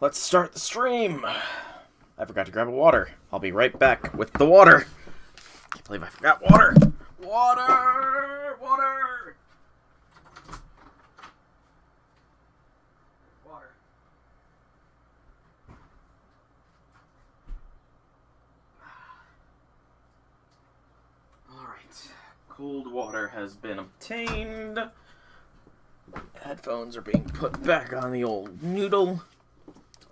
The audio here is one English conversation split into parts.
Let's start the stream. I forgot to grab a water. I'll be right back with the water. Can't believe I forgot water. Water! Water! Water. Alright. Cold water has been obtained. Headphones are being put back on the old noodle.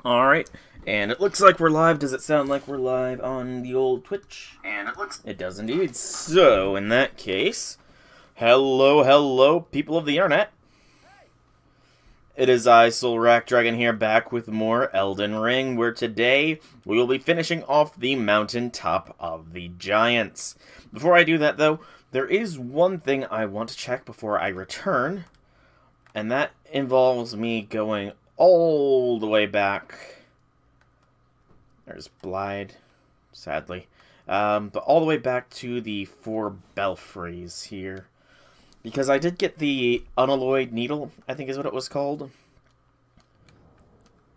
Alright, and it looks like we're live. Does it sound like we're live on the old Twitch? It does indeed. So, in that case, hello, people of the internet. It is I, Soul Rack Dragon, here, back with more Elden Ring, where today we will be finishing off the mountaintop of the giants. Before I do that, though, there is one thing I want to check before I return, and that involves me going all the way back. There's Blide, sadly. But all the way back to the 4 belfries here. Because I did get the unalloyed needle, I think is what it was called.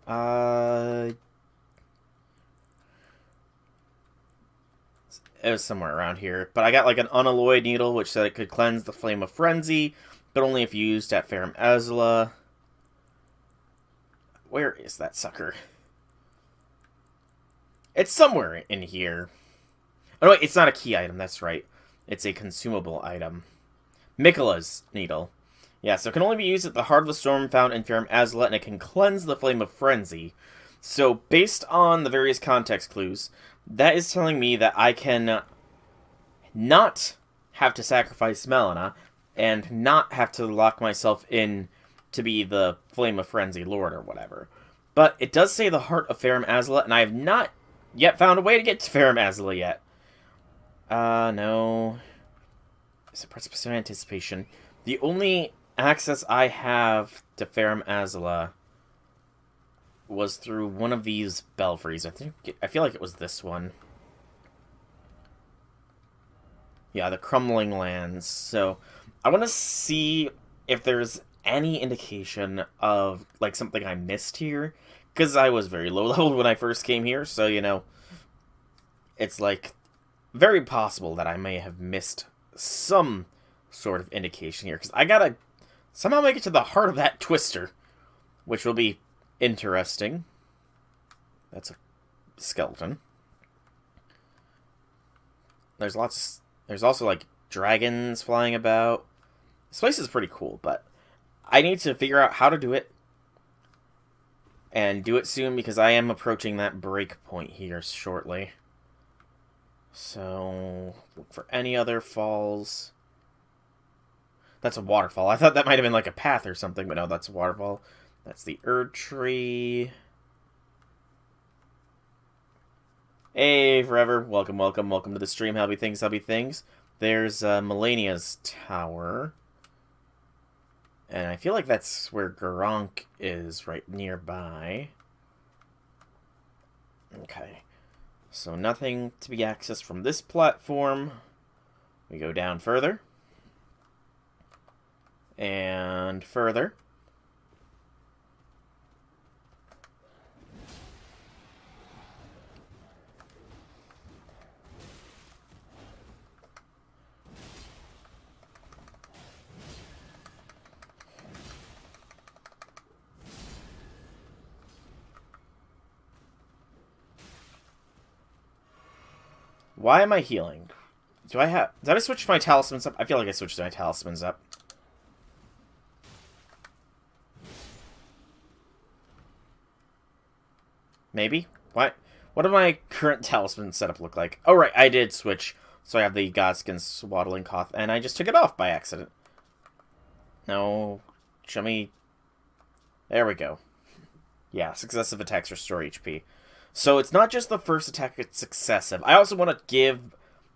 It was somewhere around here. But I got like an unalloyed needle, which said it could cleanse the Flame of Frenzy, but only if used at Farum Azula. Where is that sucker? It's somewhere in here. Oh, wait, it's not a key item, that's right. It's a consumable item. Mikola's needle. Yeah, so it can only be used at the Heart of the Storm found in Farum Azula, and it can cleanse the Flame of Frenzy. So, based on the various context clues, that is telling me that I can not have to sacrifice Melina, and not have to lock myself in to be the Flame of Frenzy Lord or whatever. But it does say the Heart of Farum Azula, and I have not yet found a way to get to Farum Azula yet. No. Suppress anticipation. The only access I have to Farum Azula was through one of these belfries. I feel like it was this one. Yeah, the Crumbling Lands. So, I want to see if there's any indication of, like, something I missed here. Because I was very low-leveled when I first came here, so, you know, it's, like, very possible that I may have missed some sort of indication here. Because I gotta somehow make it to the heart of that twister, which will be interesting. That's a skeleton. There's also, like, dragons flying about. This place is pretty cool, but I need to figure out how to do it. And do it soon, because I am approaching that break point here shortly. So, look for any other falls. That's a waterfall. I thought that might have been like a path or something, but no, that's a waterfall. That's the Erd Tree. Hey, Forever. Welcome to the stream. Happy things. There's Melania's tower. And I feel like that's where Garank is, right nearby. Okay. So nothing to be accessed from this platform. We go down further. And further. Why am I healing? Did I switch my talismans up? I feel like I switched my talismans up. Maybe? What do my current talisman setup look like? Oh, right, I did switch. So I have the Godskin Swaddling Cough, and I just took it off by accident. No. Show me. There we go. Yeah, successive attacks restore HP. So it's not just the first attack, it's successive. I also want to give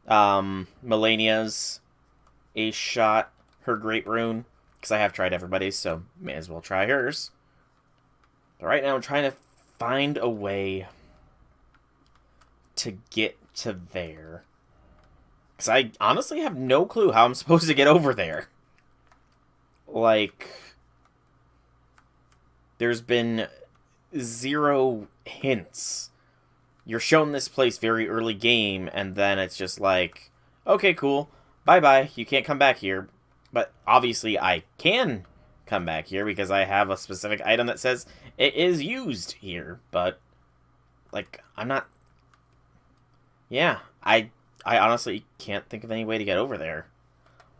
Melania's a shot, her Great Rune, because I have tried everybody's, so may as well try hers. But right now I'm trying to find a way to get to there. Because I honestly have no clue how I'm supposed to get over there. Like, there's been zero hints. You're shown this place very early game, and then it's just like, okay, cool, bye-bye, you can't come back here. But obviously I can come back here because I have a specific item that says it is used here, but, like, I'm not... Yeah, I honestly can't think of any way to get over there.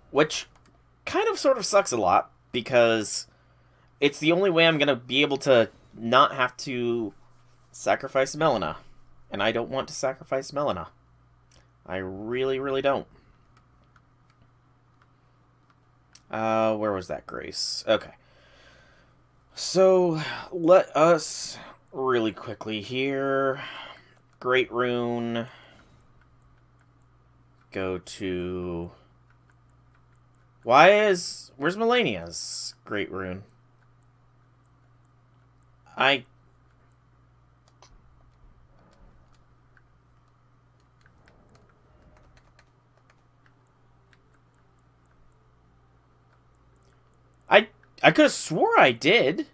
Which kind of sort of sucks a lot, because it's the only way I'm going to be able to not have to sacrifice Melina. And I don't want to sacrifice Melina. I really, really don't. Where was that, Grace? Okay. So, let us really quickly here. Great Rune. Go to... Where's Melania's Great Rune? I could have swore I did.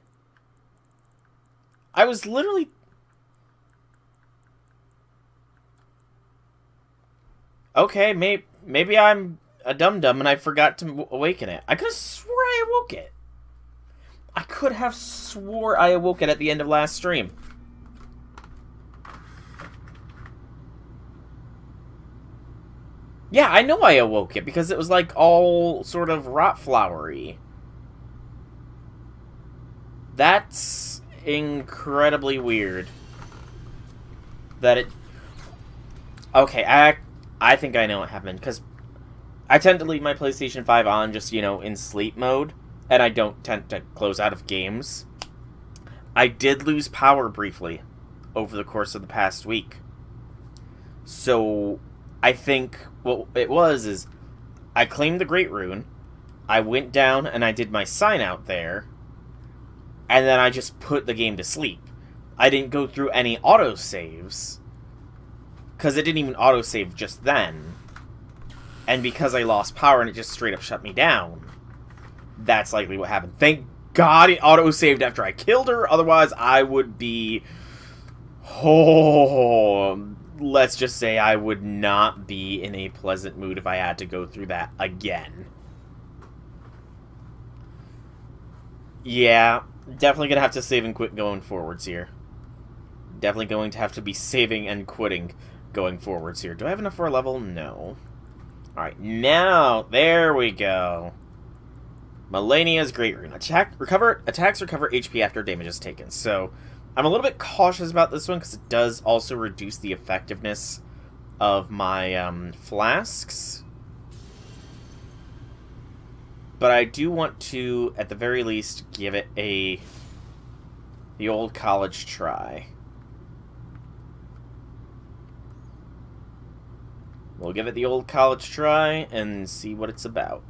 I was literally... Okay, maybe I'm a dum-dum and I forgot to awaken it. I could have swore I awoke it. I could have swore I awoke it at the end of last stream. Yeah, I know I awoke it because it was like all sort of rot flowery. That's incredibly weird. That it... Okay, I think I know what happened, because I tend to leave my PlayStation 5 on just, you know, in sleep mode, and I don't tend to close out of games. I did lose power briefly over the course of the past week. So, I think what it was is, I claimed the Great Rune, I went down and I did my sign out there, and then I just put the game to sleep. I didn't go through any autosaves, because it didn't even autosave just then. And because I lost power and it just straight up shut me down, that's likely what happened. Thank God it autosaved after I killed her, otherwise I would be... Oh, let's just say I would not be in a pleasant mood if I had to go through that again. Yeah, definitely gonna have to save and quit going forwards here. Definitely going to have to be saving and quitting going forwards here. Do I have enough for a level? No. Alright, now, there we go. Melania's Great Rune. Attacks recover HP after damage is taken. So, I'm a little bit cautious about this one because it does also reduce the effectiveness of my flasks. But I do want to, at the very least, give it the old college try. We'll give it the old college try and see what it's about.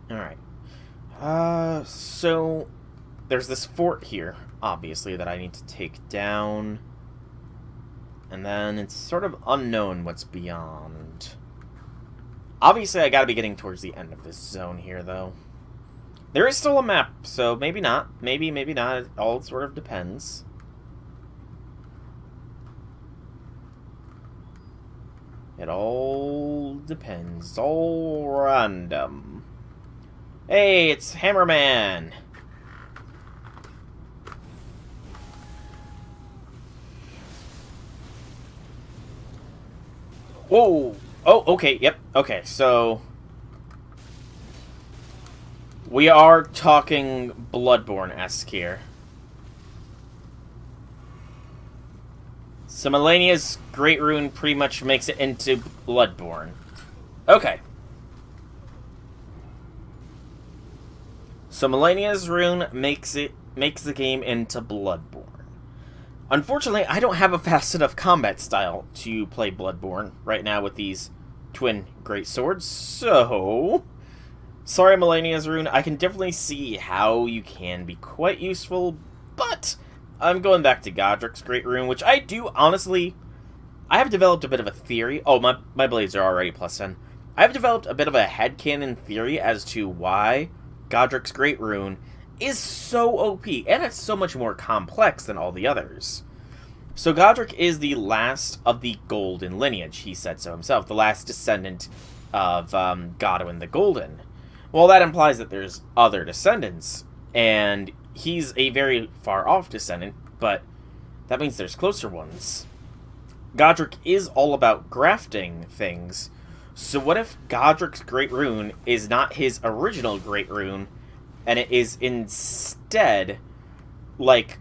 Alright. So, there's this fort here, obviously, that I need to take down. And then it's sort of unknown what's beyond. Obviously, I gotta be getting towards the end of this zone here, though. There is still a map, so maybe not. Maybe not. It all sort of depends. It all depends. It's all random. Hey, it's Hammerman! Whoa! Oh, okay, yep. Okay, so... we are talking Bloodborne-esque here. So Melania's Great Rune pretty much makes it into Bloodborne. Okay. So Melania's Rune makes the game into Bloodborne. Unfortunately, I don't have a fast enough combat style to play Bloodborne right now with these twin great swords, so... sorry, Melania's Rune. I can definitely see how you can be quite useful, but I'm going back to Godric's Great Rune, which I do honestly I have developed a bit of a theory. Oh, my blades are already plus 10. I have developed a bit of a headcanon theory as to why Godrick's Great Rune is so OP, and it's so much more complex than all the others. So Godrick is the last of the Golden lineage, he said so himself, the last descendant of Godwin the Golden. Well, that implies that there's other descendants, and he's a very far-off descendant, but that means there's closer ones. Godrick is all about grafting things, so what if Godrick's Great Rune is not his original Great Rune, and it is instead, like,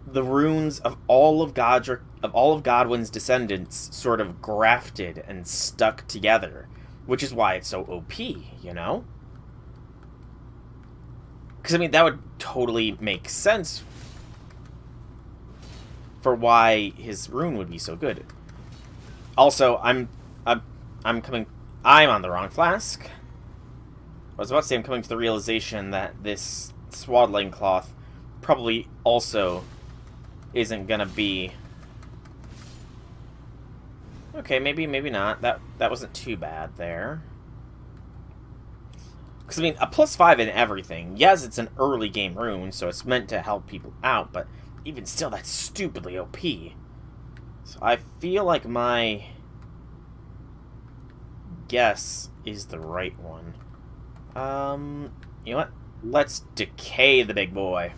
the runes of all of Godwin's descendants sort of grafted and stuck together, which is why it's so OP, you know? Because, I mean, that would totally make sense for why his rune would be so good. Also, I'm on the wrong flask. I was about to say I'm coming to the realization that this swaddling cloth probably also isn't gonna be... Okay, maybe not. That wasn't too bad there. Because, I mean, a +5 in everything. Yes, it's an early game rune, so it's meant to help people out, but even still, that's stupidly OP. So I feel like my guess is the right one. You know what? Let's decay the big boy.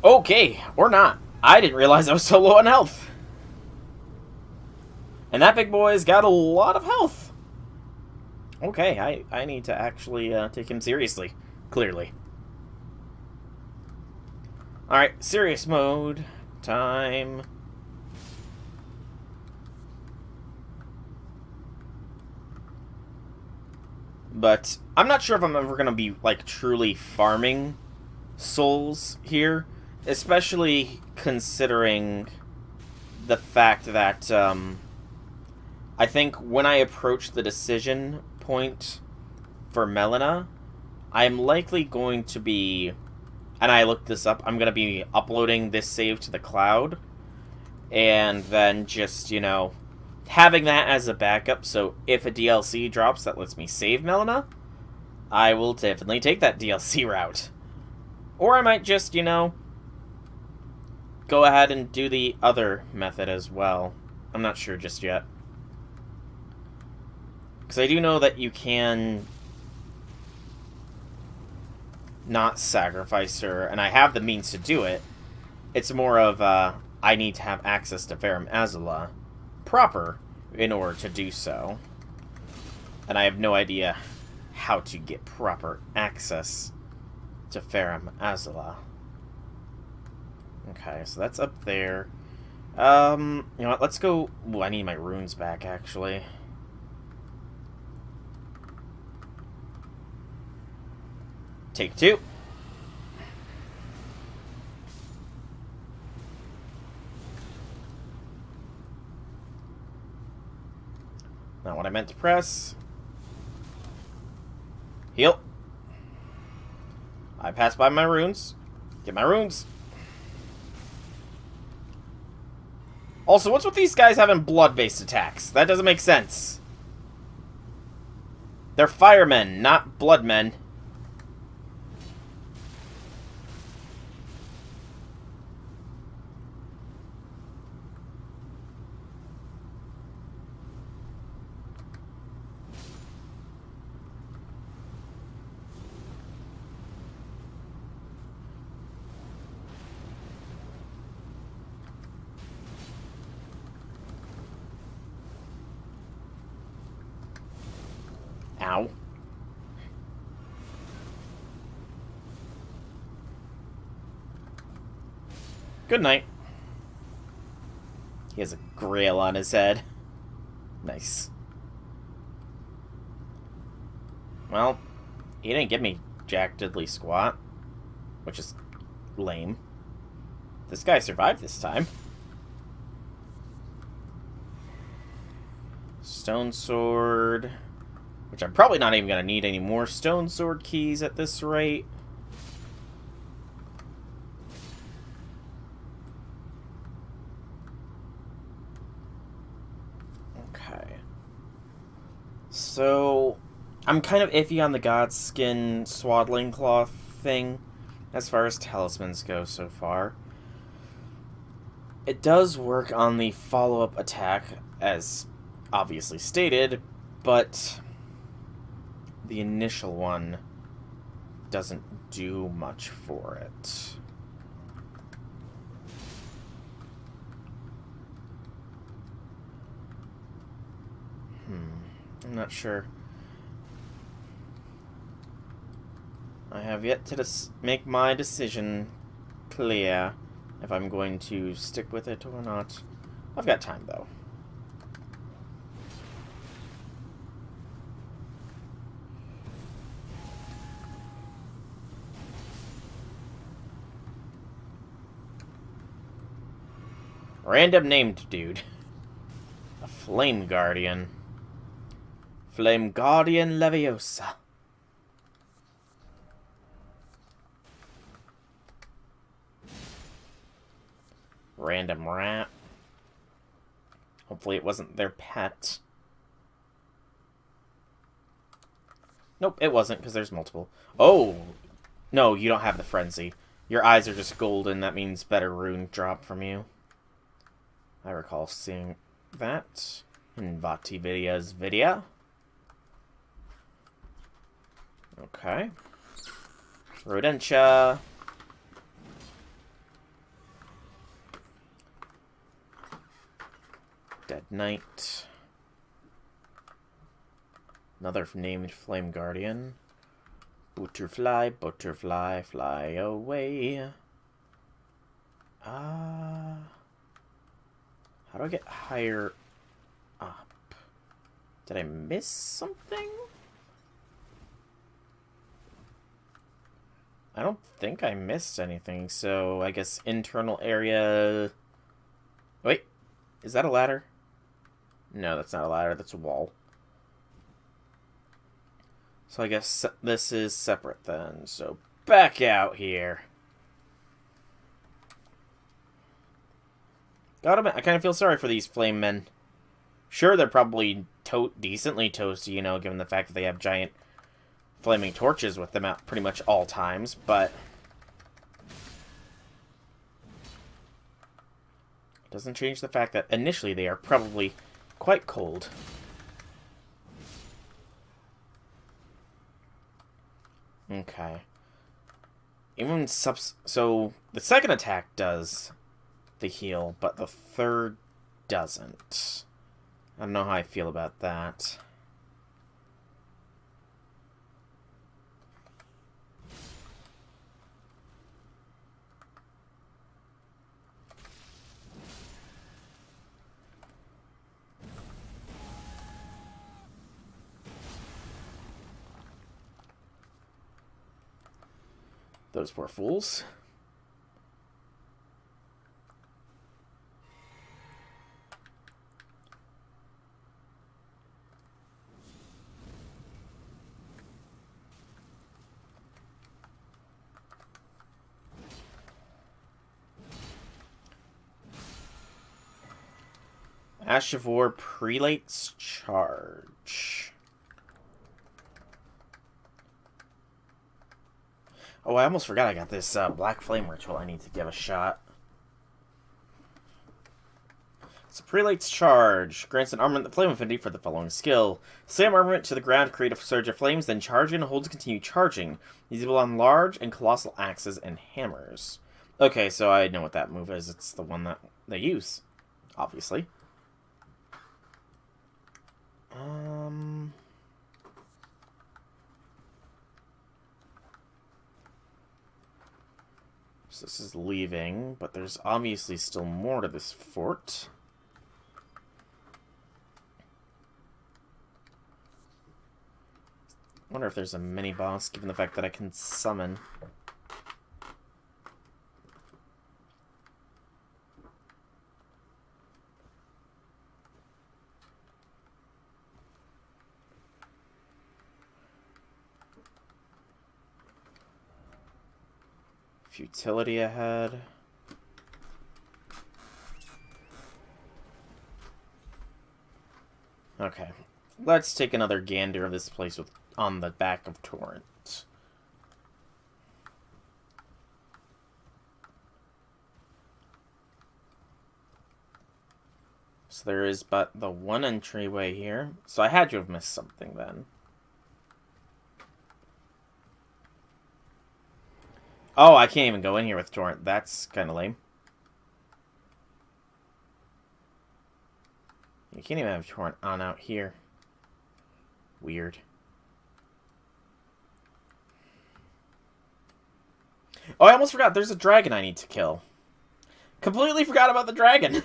Okay, or not. I didn't realize I was so low on health. And that big boy's got a lot of health. Okay, I need to actually take him seriously. Clearly. Alright, serious mode. Time. But I'm not sure if I'm ever going to be, like, truly farming souls here. Especially considering the fact that, I think when I approach the decision point for Melina, I'm likely going to be, and I looked this up, I'm going to be uploading this save to the cloud, and then just, you know, having that as a backup, so if a DLC drops that lets me save Melina, I will definitely take that DLC route. Or I might just, you know, go ahead and do the other method as well. I'm not sure just yet. Because I do know that you can not sacrifice her, and I have the means to do it. It's more of, I need to have access to Farum Azula proper in order to do so. And I have no idea how to get proper access to Farum Azula. Okay, so that's up there. You know what, let's go... Ooh, I need my runes back, actually. Take 2. Not what I meant to press. Heal. I pass by my runes. Get my runes. Also, what's with these guys having blood-based attacks? That doesn't make sense. They're firemen, not bloodmen. Ow. Good night. He has a grail on his head. Nice. Well, He didn't give me jack diddly squat, which is lame. This guy survived this time. Stone sword, which I'm probably not even going to need any more stone sword keys at this rate. Okay. So, I'm kind of iffy on the Godskin swaddling cloth thing as far as talismans go so far. It does work on the follow-up attack, as obviously stated, but the initial one doesn't do much for it. I'm not sure. I have yet to make my decision clear if I'm going to stick with it or not. I've got time, though. Random named dude. A Flame Guardian. Flame Guardian Leviosa. Random rat. Hopefully it wasn't their pet. Nope, it wasn't, because there's multiple. Oh! No, you don't have the frenzy. Your eyes are just golden. That means better rune drop from you. I recall seeing that in VOD video's video. Okay. Rodentia. Dead Knight. Another named Flame Guardian. Butterfly, butterfly, fly away. How do I get higher up? Did I miss something? I don't think I missed anything, so I guess internal area... Wait, is that a ladder? No, that's not a ladder, that's a wall. So I guess this is separate then, so back out here. Gotta admit, I kind of feel sorry for these flame men. Sure, they're probably decently toasty, you know, given the fact that they have giant flaming torches with them at pretty much all times, but... it doesn't change the fact that initially they are probably quite cold. Okay. So, the second attack does the heal, but the third doesn't. I don't know how I feel about that. Those poor fools. Ash of War Prelate's Charge. Oh, I almost forgot I got this Black Flame Ritual I need to give a shot. So Prelate's Charge grants an armament the flame affinity for the following skill. Slam armament to the ground, create a surge of flames, then charge and hold to continue charging. Usable on large and colossal axes and hammers. Okay, so I know what that move is. It's the one that they use, obviously. So this is leaving, but there's obviously still more to this fort. wonder if there's a mini-boss, given the fact that I can summon. Futility ahead. Okay. Let's take another gander of this place on the back of Torrent. So there is but the one entryway here. So I had to have missed something then. Oh, I can't even go in here with Torrent. That's kind of lame. You can't even have Torrent on out here. Weird. Oh, I almost forgot. There's a dragon I need to kill. Completely forgot about the dragon.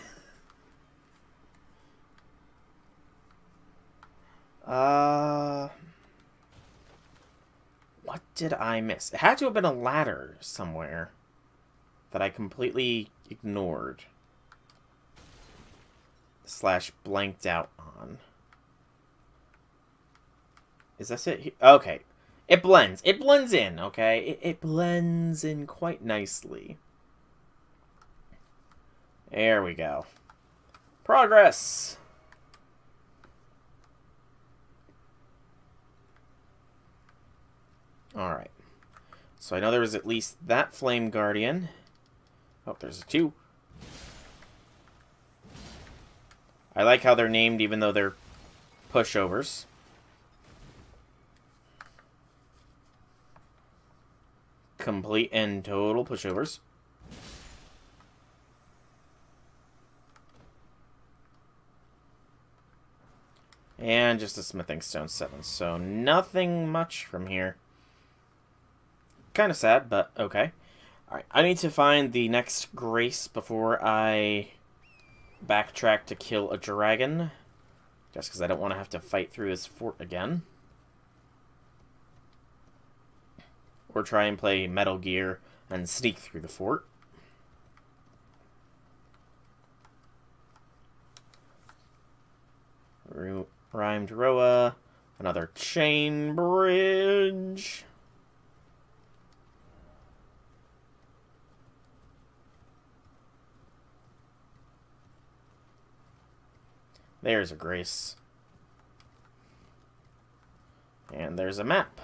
What did I miss? It had to have been a ladder somewhere that I completely ignored. / blanked out on. Is this it? Okay. It blends. It blends in, okay? It blends in quite nicely. There we go. Progress! Alright. So I know there was at least that Flame Guardian. Oh, there's a 2. I like how they're named even though they're pushovers. Complete and total pushovers. And just a Smithing Stone 7. So nothing much from here. Kind of sad, but okay. Alright, I need to find the next Grace before I backtrack to kill a dragon. Just because I don't want to have to fight through this fort again. Or try and play Metal Gear and sneak through the fort. Rhymed Roa. Another chain bridge. There's a Grace. And there's a map.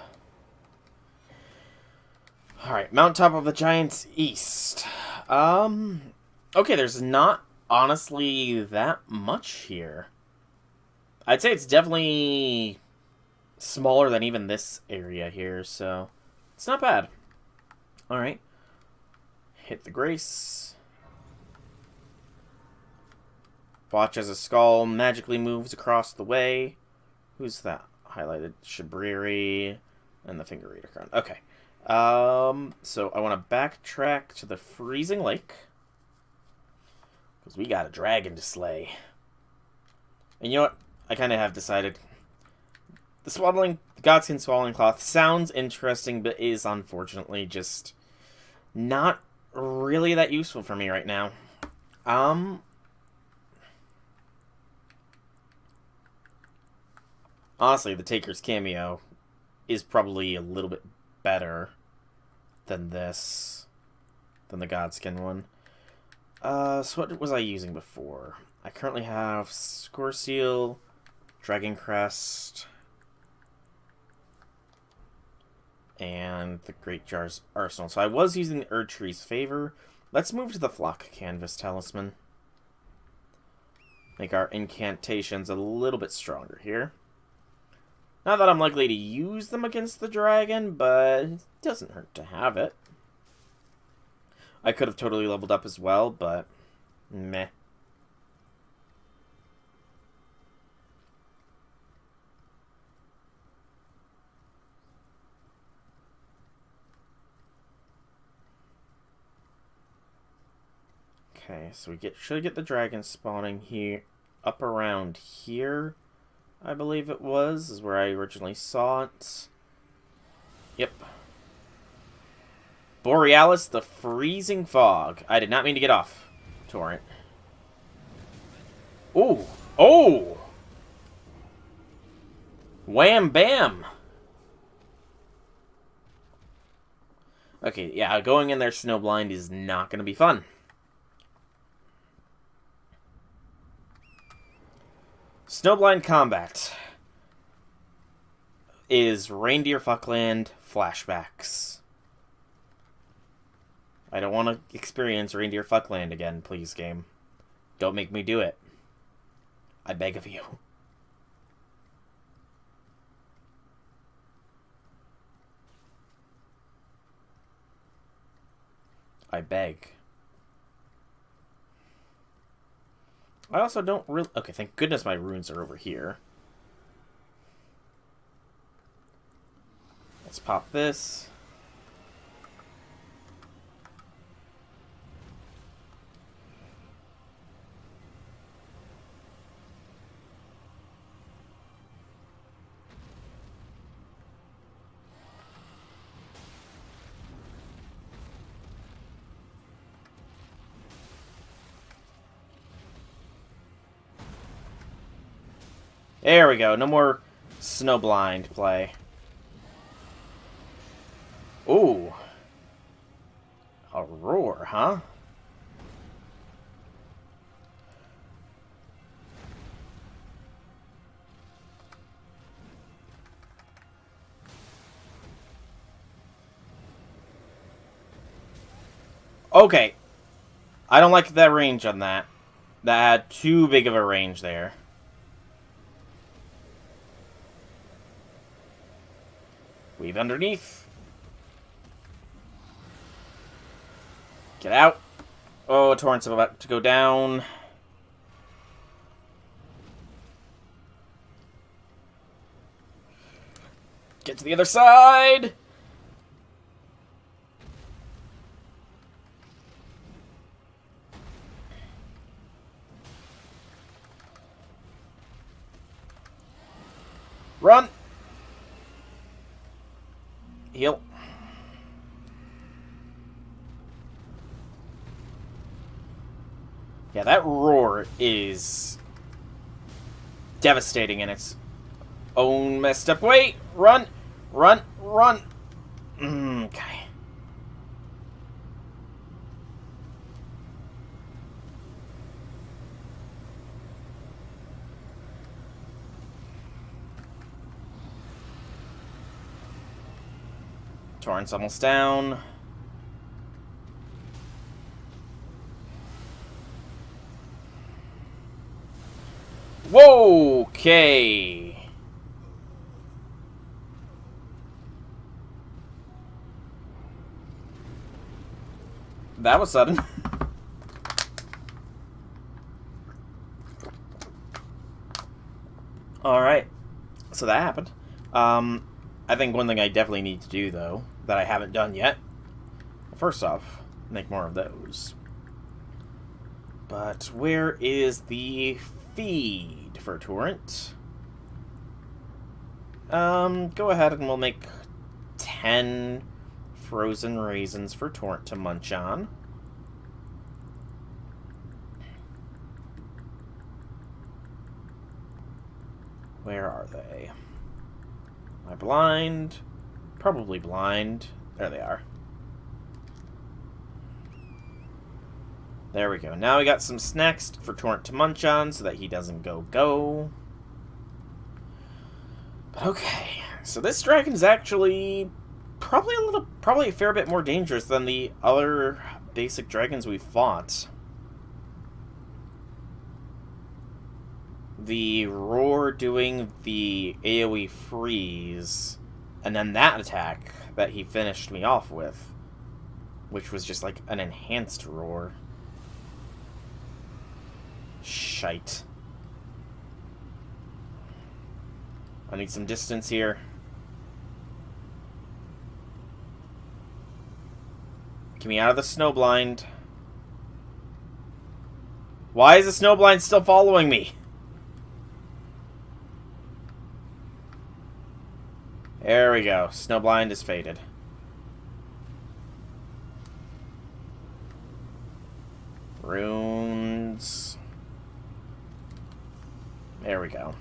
Alright, Mountaintop of the Giants East. Okay, there's not honestly that much here. I'd say it's definitely smaller than even this area here, so it's not bad. Alright. Hit the Grace. Watch as a skull magically moves across the way. Who's that? Highlighted Shabriri and the Finger Reader Crown. Okay. So I want to backtrack to the Freezing Lake. Because we got a dragon to slay. And you know what? I kind of have decided. The Godskin Swaddling Cloth sounds interesting, but is unfortunately just not really that useful for me right now. Honestly, the Taker's cameo is probably a little bit better than this. Than the Godskin one. So what was I using before? I currently have Scoreseal, Dragon Crest, and the Great Jar's Arsenal. So I was using the Erdtree's Favor. Let's move to the Flock Canvas Talisman. Make our incantations a little bit stronger here. Not that I'm likely to use them against the dragon, but it doesn't hurt to have it. I could have totally leveled up as well, but meh. Okay, so we should get the dragon spawning here, up around here. I believe it was, is where I originally saw it. Yep. Borealis, the freezing fog. I did not mean to get off. Torrent. Ooh. Oh! Wham bam! Okay, yeah, going in there snowblind is not going to be fun. Snowblind combat is Reindeer Fuckland flashbacks. I don't want to experience Reindeer Fuckland again, please, game. Don't make me do it. I beg of you. I beg. I also don't really... Okay, thank goodness my runes are over here. Let's pop this. There we go. No more snowblind play. Ooh. A roar, huh? Okay. I don't like that range on that. That had too big of a range there. Weave underneath. Get out. Oh, Torrent's about to go down. Get to the other side. Run. Heal. Yeah, that roar is devastating in its own messed up way. Run! Run! Run! Okay. Torrent's almost down. Whoa! Okay. That was sudden. Alright. So that happened. I think one thing I definitely need to do, though, that I haven't done yet, first off, make more of those. But where is the feed for Torrent? Go ahead and we'll make 10 frozen raisins for Torrent to munch on. Where are they? Am I blind? Probably blind. There they are. There we go. Now we got some snacks for Torrent to munch on so that he doesn't go. But okay. So this dragon is actually probably a fair bit more dangerous than the other basic dragons we fought. The roar doing the AoE freeze, and then that attack that he finished me off with, which was just like an enhanced roar. Shite. I need some distance here. Get me out of the snowblind. Why is the snowblind still following me? There we go. Snowblind is faded. Runes. There we go.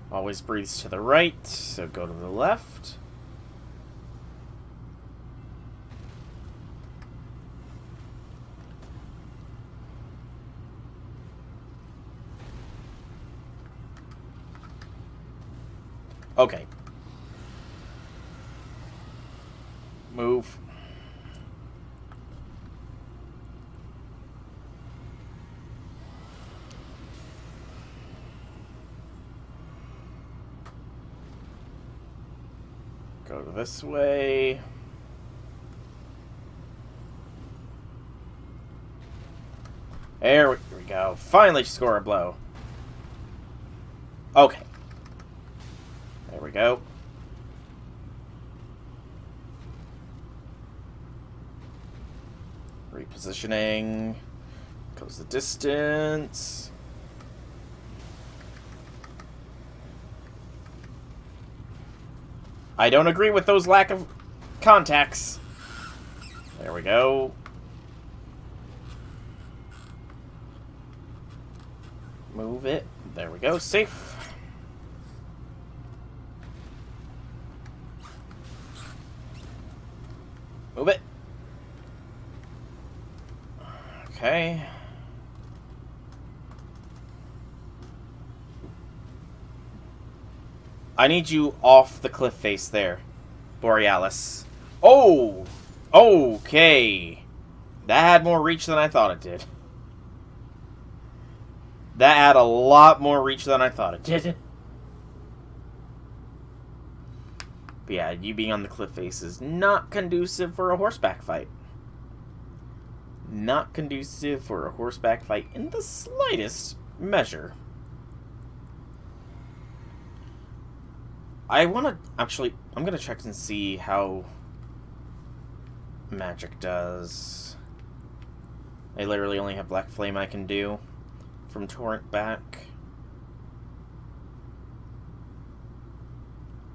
Always breathes to the right, so go to the left. Okay. Move. Go to this way. There we go. Finally score a blow. Okay. There we go. Repositioning. Goes the distance. I don't agree with those lack of contacts. There we go. Move it. There we go. Safe. Move it. Okay. I need you off the cliff face there, Borealis. Oh! Okay. That had more reach than I thought it did. That had a lot more reach than I thought it did. But yeah, you being on the cliff face is not conducive for a horseback fight. Not conducive for a horseback fight in the slightest measure. I want to... Actually, I'm going to check and see how magic does. I literally only have Black Flame I can do from Torrent back.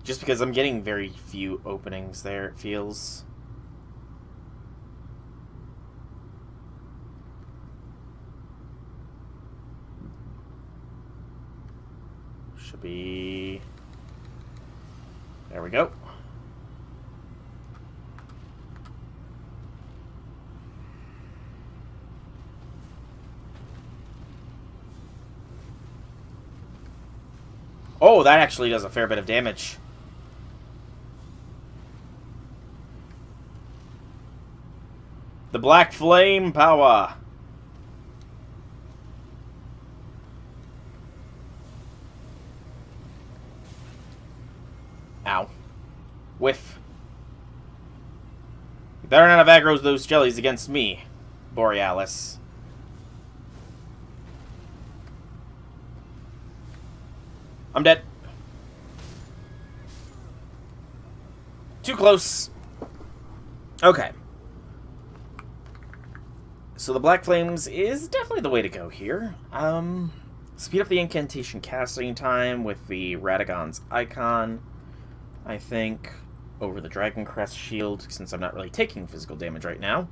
Just because I'm getting very few openings there, it feels. Should be... There we go. Oh, that actually does a fair bit of damage. The Black Flame power. Ow. Whiff. You better not have aggroed those jellies against me, Borealis. I'm dead. Too close. Okay. So the Black Flames is definitely the way to go here. Speed up the incantation casting time with the Radagon's icon, I think, over the Dragon Crest shield, since I'm not really taking physical damage right now.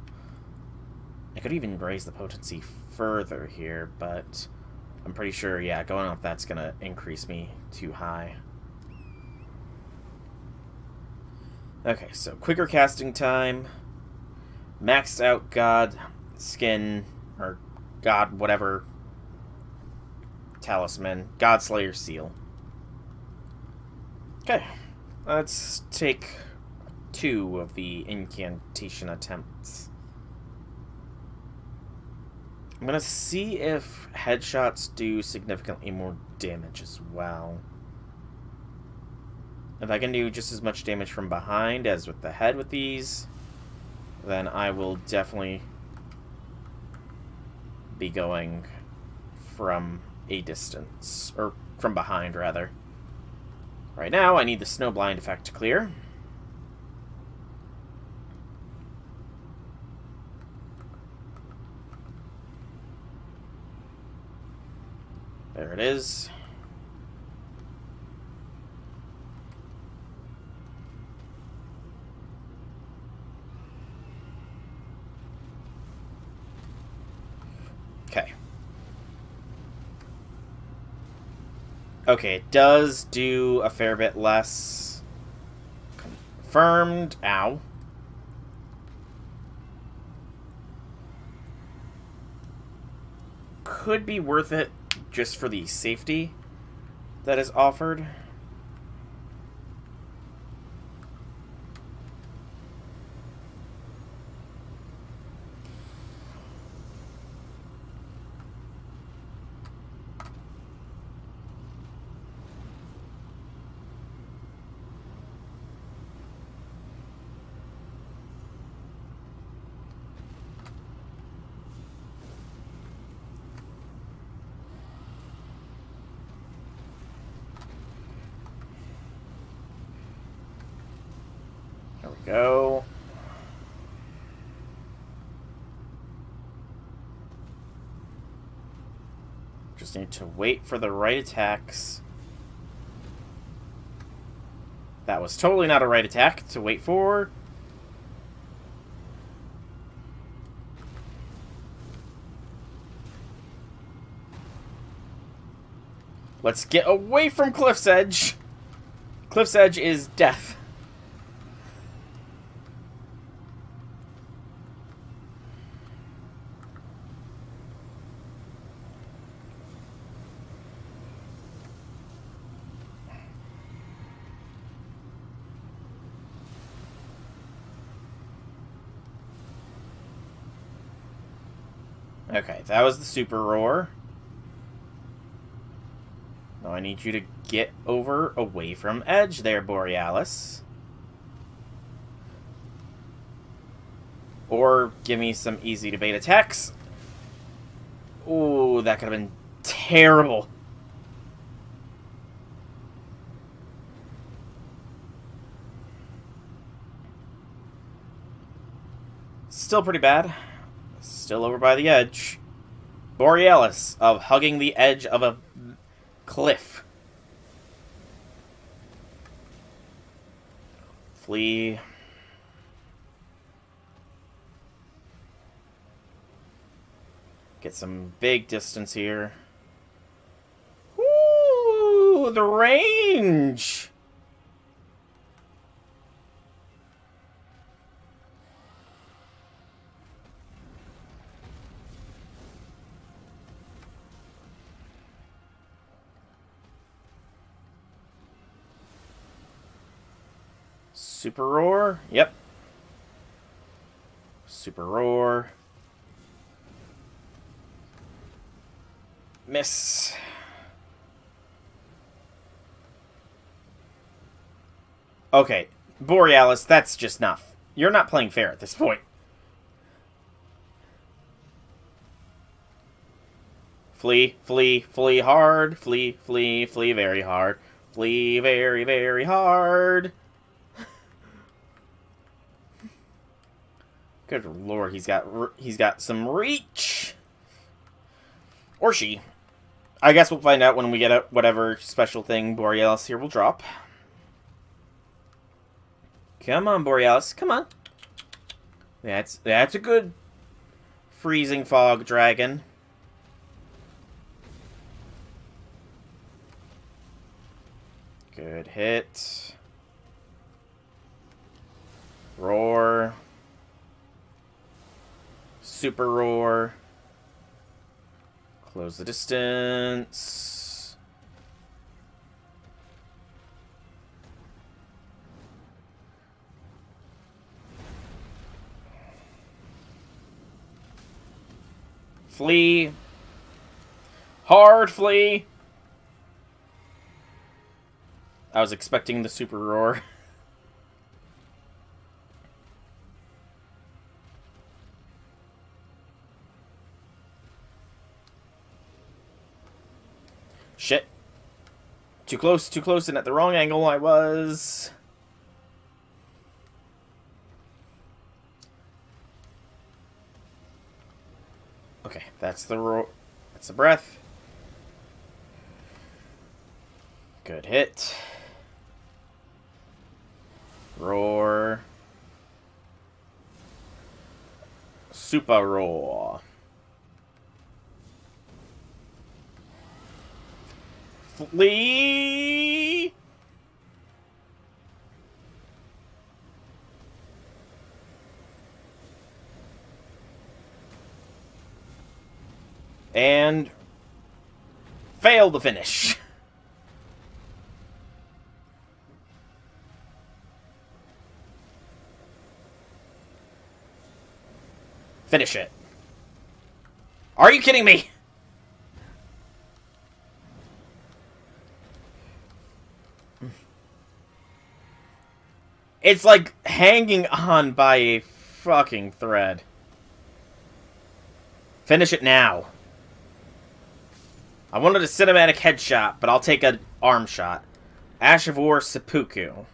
I could even raise the potency further here, but I'm pretty sure, yeah, going off that's going to increase me too high. Okay, so quicker casting time, maxed out God skin, or God whatever, talisman, Godslayer seal. Okay, let's take 2 of the incantation attempts. I'm going to see if headshots do significantly more damage as well. If I can do just as much damage from behind as with the head with these, then I will definitely be going from a distance, or from behind, rather. Right now, I need the Snowblind effect to clear. it is. Okay. Okay, it does do a fair bit less. Confirmed. Ow. Could be worth it just for the safety that is offered. There we go. Just need to wait for the right attacks. That was totally not a right attack to wait for. Let's get away from Cliff's Edge. Cliff's Edge is death. Okay, that was the super roar. Now I need you to get over away from Edge there, Borealis. Or give me some easy to bait attacks. Ooh, that could have been terrible. Still pretty bad. Still over by the edge. Borealis of hugging the edge of a cliff. Flee. Get some big distance here. Ooh, the range! Super roar? Yep. Super roar. Miss. Okay, Borealis, that's just not... You're not playing fair at this point. Flee, flee, flee hard. Flee, flee, flee very hard. Flee very, very hard. Good lord, he's got some reach. Or she. I guess we'll find out when we get out whatever special thing Borealis here will drop. Come on, Borealis. Come on. That's a good freezing fog dragon. Good hit. Roar. Super roar. Close the distance. Flee. Hard flee. I was expecting the super roar. Shit. Too close, and at the wrong angle I was. Okay, that's the roar. That's the breath. Good hit. Roar. Super roar. Flee. And fail the finish. Finish it. Are you kidding me? It's like hanging on by a fucking thread. Finish it now. I wanted a cinematic headshot, but I'll take an arm shot. Ash of War Seppuku.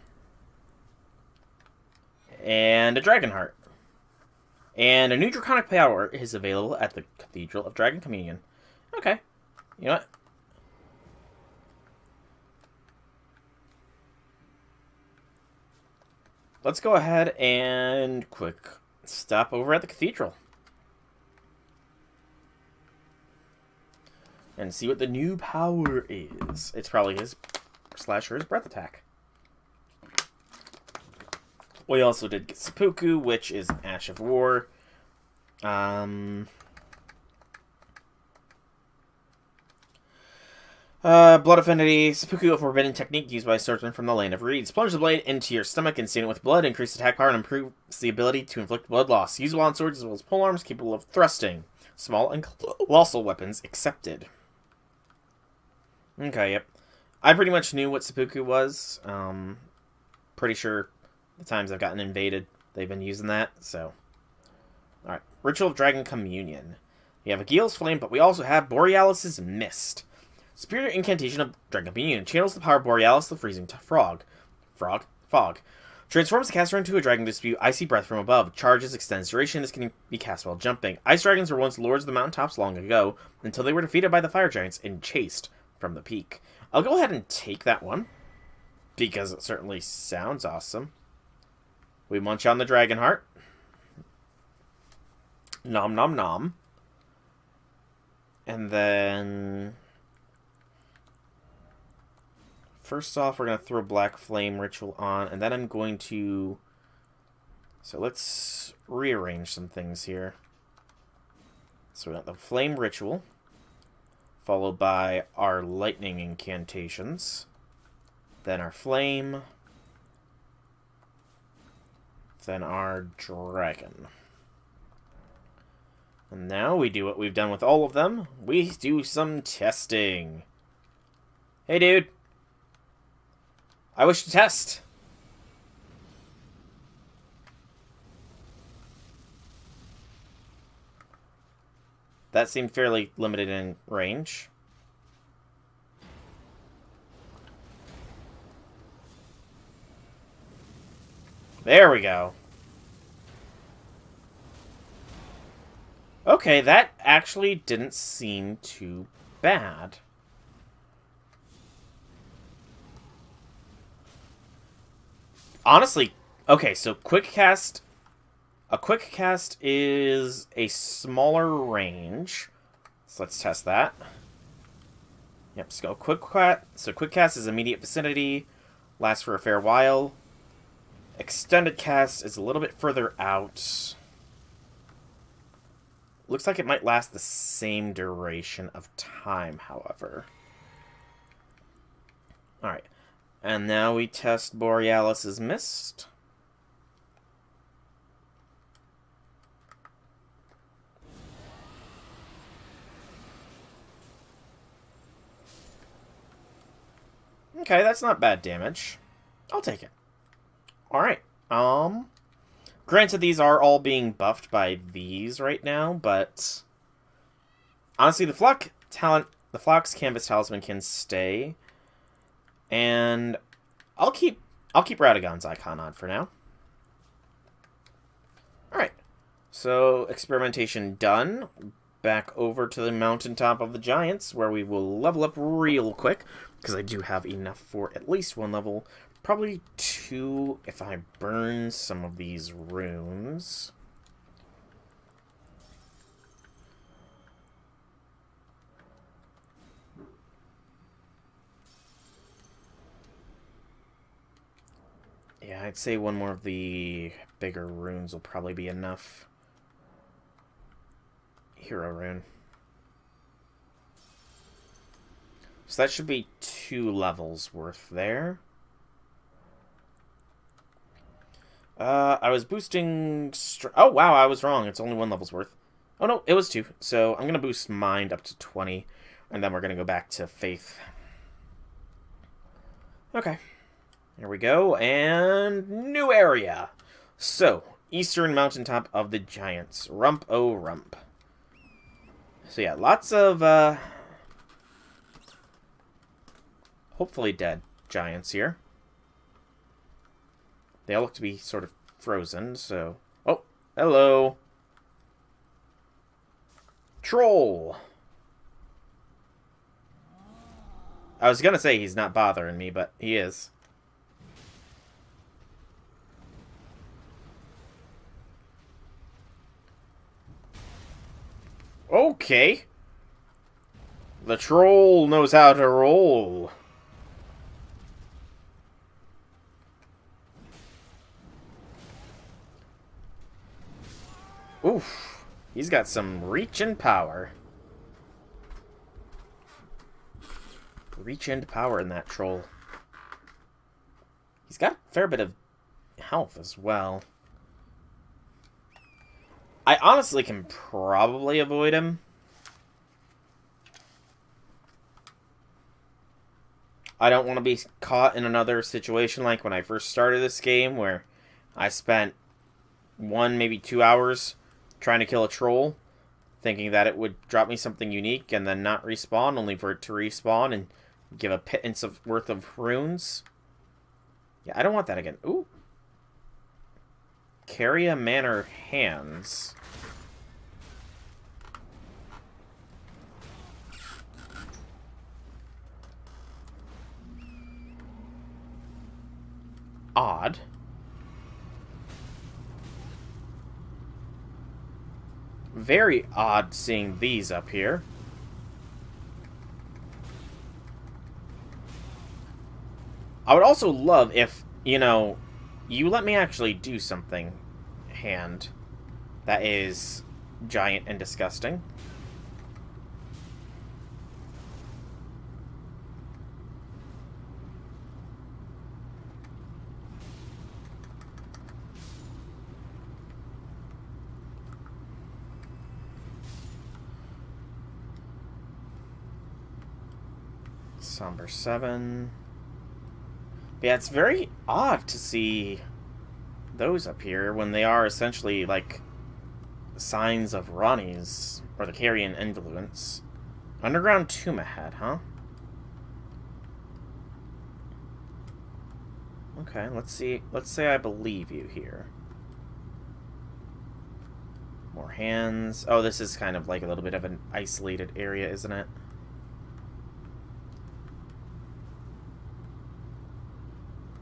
And a Dragon Heart. And a new Draconic power is available at the Cathedral of Dragon Communion. Okay. You know what? Let's go ahead and quick stop over at the Cathedral. And see what the new power is. It's probably his /hers breath attack. We also did get Seppuku, which is Ash of War. Blood Affinity. Seppuku, a forbidden technique used by swordsmen from the Land of Reeds. Plunge the blade into your stomach and stain it with blood. Increase attack power and improves the ability to inflict blood loss. Usable on swords as well as polearms capable of thrusting. Small and colossal weapons accepted. Okay, yep. I pretty much knew what Seppuku was. Pretty sure the times I've gotten invaded, they've been using that, so. Alright. Ritual of Dragon Communion. We have Agile's Flame, but we also have Borealis' Mist. Superior incantation of Dragon Communion. Channels the power of Borealis, the freezing fog. Transforms the caster into a dragon to spew icy breath from above. Charges, extends duration. This can be cast while jumping. Ice dragons were once lords of the mountaintops long ago, until they were defeated by the fire giants and chased from the peak. I'll go ahead and take that one, because it certainly sounds awesome. We munch on the Dragon Heart. Nom nom nom. And then first off, we're going to throw Black Flame Ritual on, and then I'm going to... So let's rearrange some things here. So we got the Flame Ritual, followed by our Lightning Incantations, then our Flame, then our Dragon. And now we do what we've done with all of them. We do some testing. Hey, dude. I wish to test. That seemed fairly limited in range. There we go. Okay, that actually didn't seem too bad. Honestly, okay, so quick cast. A quick cast is a smaller range. So let's test that. Yep, let's go quick cast. So quick cast is immediate vicinity, lasts for a fair while. Extended cast is a little bit further out. Looks like it might last the same duration of time, however. Alright. And now we test Borealis' Mist. Okay, that's not bad damage. I'll take it. Alright. Granted, these are all being buffed by these right now, but honestly, the Flock's Canvas Talisman can stay. And I'll keep Radagon's icon on for now. Alright. So, experimentation done. back over to the mountaintop of the giants, where we will level up real quick, because I do have enough for at least 1 level. Probably 2 if I burn some of these runes. Yeah, I'd say 1 more of the bigger runes will probably be enough. Hero rune. So that should be 2 levels worth there. I was boosting... Oh, wow, I was wrong. It's only 1 level's worth. Oh, no, it was 2. So I'm going to boost Mind up to 20. And then we're going to go back to Faith. Okay. Here we go. And new area. So, Eastern Mountaintop of the Giants. Rump, oh, rump. So yeah, lots of, hopefully dead giants here. They all look to be sort of frozen, so... Oh, hello. Troll. I was gonna say he's not bothering me, but he is. Okay. The troll knows how to roll. Oof. He's got some reach and power. Reach and power in that troll. He's got a fair bit of health as well. I honestly can probably avoid him. I don't want to be caught in another situation like when I first started this game, where I spent 1, maybe 2 hours trying to kill a troll, thinking that it would drop me something unique and then not respawn, only for it to respawn and give a pittance of worth of runes. Yeah, I don't want that again. Ooh. Caria Manor Hands. Odd. Very odd seeing these up here. I would also love if, you know, you let me actually do something, hand, that is giant and disgusting. Somber 7. But yeah, it's very odd to see those up here when they are essentially like signs of Ronnie's or the Carrion influence. Underground tomb ahead, huh? Okay, let's see. Let's say I believe you here. More hands. Oh, this is kind of like a little bit of an isolated area, isn't it?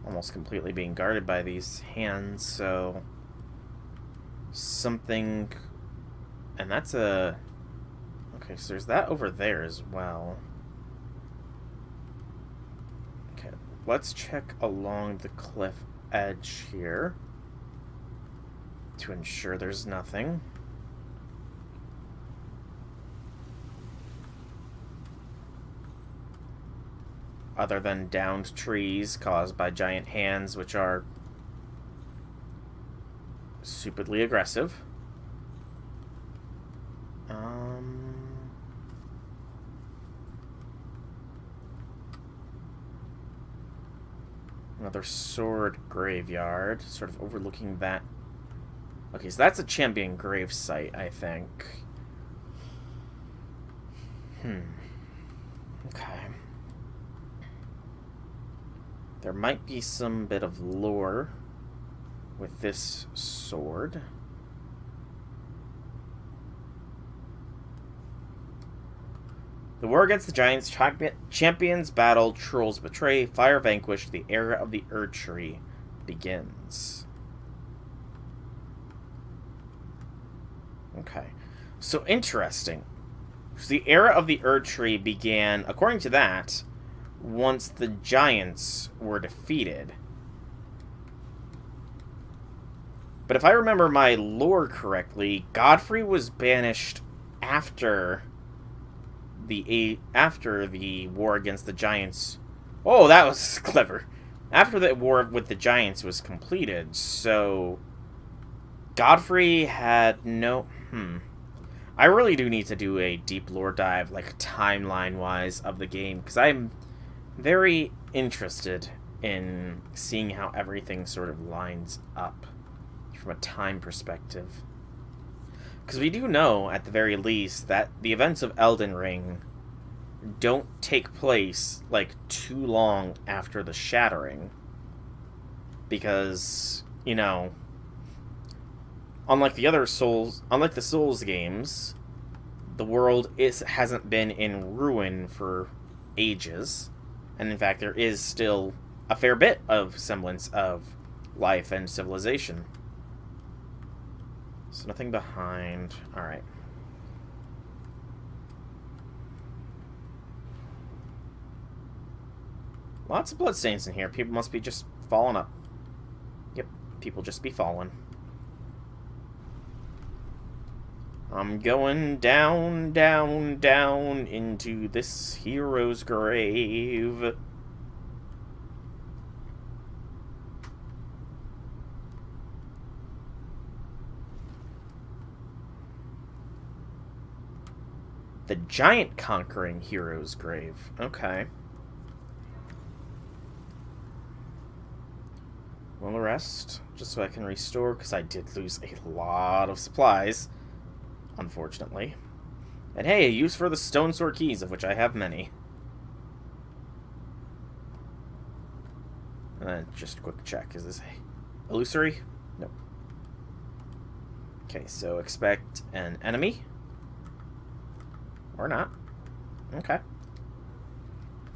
Almost completely being guarded by these hands, so something, and that's a, okay, so there's that over there as well. Okay, let's check along the cliff edge here to ensure there's nothing. Other than downed trees caused by giant hands, which are stupidly aggressive. Another sword graveyard, sort of overlooking that. Okay, so that's a champion grave site, I think. Okay. There might be some bit of lore with this sword. The war against the giants, champions battle, trolls betray, fire vanquished, the era of the Erd Tree begins. Okay. So interesting. So the era of the Erd Tree began, according to that, once the giants were defeated. But if I remember my lore correctly, Godfrey was banished after the war against the giants. Oh, that was clever. After the war with the giants was completed, so Godfrey had no... I really do need to do a deep lore dive, like timeline-wise, of the game, because I'm very interested in seeing how everything sort of lines up from a time perspective. Because we do know, at the very least, that the events of Elden Ring don't take place, like, too long after the Shattering. Because, you know, unlike the Souls games, the world hasn't been in ruin for ages. And in fact, there is still a fair bit of semblance of life and civilization. So nothing behind. Alright. Lots of bloodstains in here. People must be just falling up. Yep, people just be falling. I'm going down, down, down into this hero's grave. The giant conquering hero's grave. Okay. Well, the rest, just so I can restore, because I did lose a lot of supplies, unfortunately. And hey, a use for the stone sword keys, of which I have many. And then just a quick check. Is this a illusory? Nope. Okay, so expect an enemy. Or not. Okay.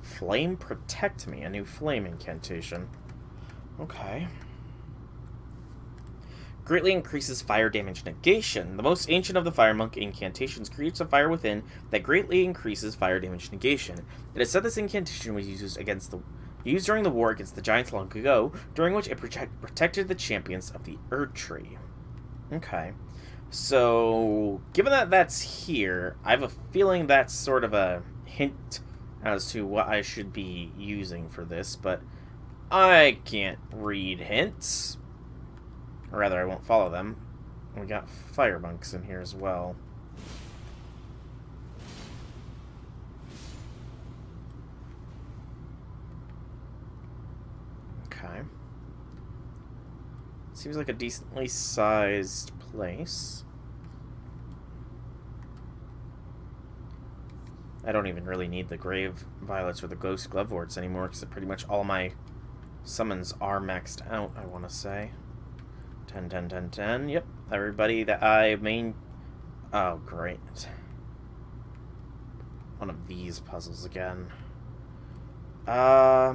Flame protect me. A new flame incantation. Okay. Greatly increases fire damage negation. The most ancient of the fire monk incantations creates a fire within that greatly increases fire damage negation. It is said this incantation was used during the war against the giants long ago, during which it protected the champions of the Erd Tree. Okay. So, given that that's here, I have a feeling that's sort of a hint as to what I should be using for this, but I can't read hints. Or rather, I won't follow them. We got fire monks in here as well. Okay. Seems like a decently sized place. I don't even really need the Grave Violets or the Ghost Gloveworts anymore, because pretty much all my summons are maxed out, I want to say. 10, 10, 10, 10. Yep, everybody that I main... Oh, great. One of these puzzles again. I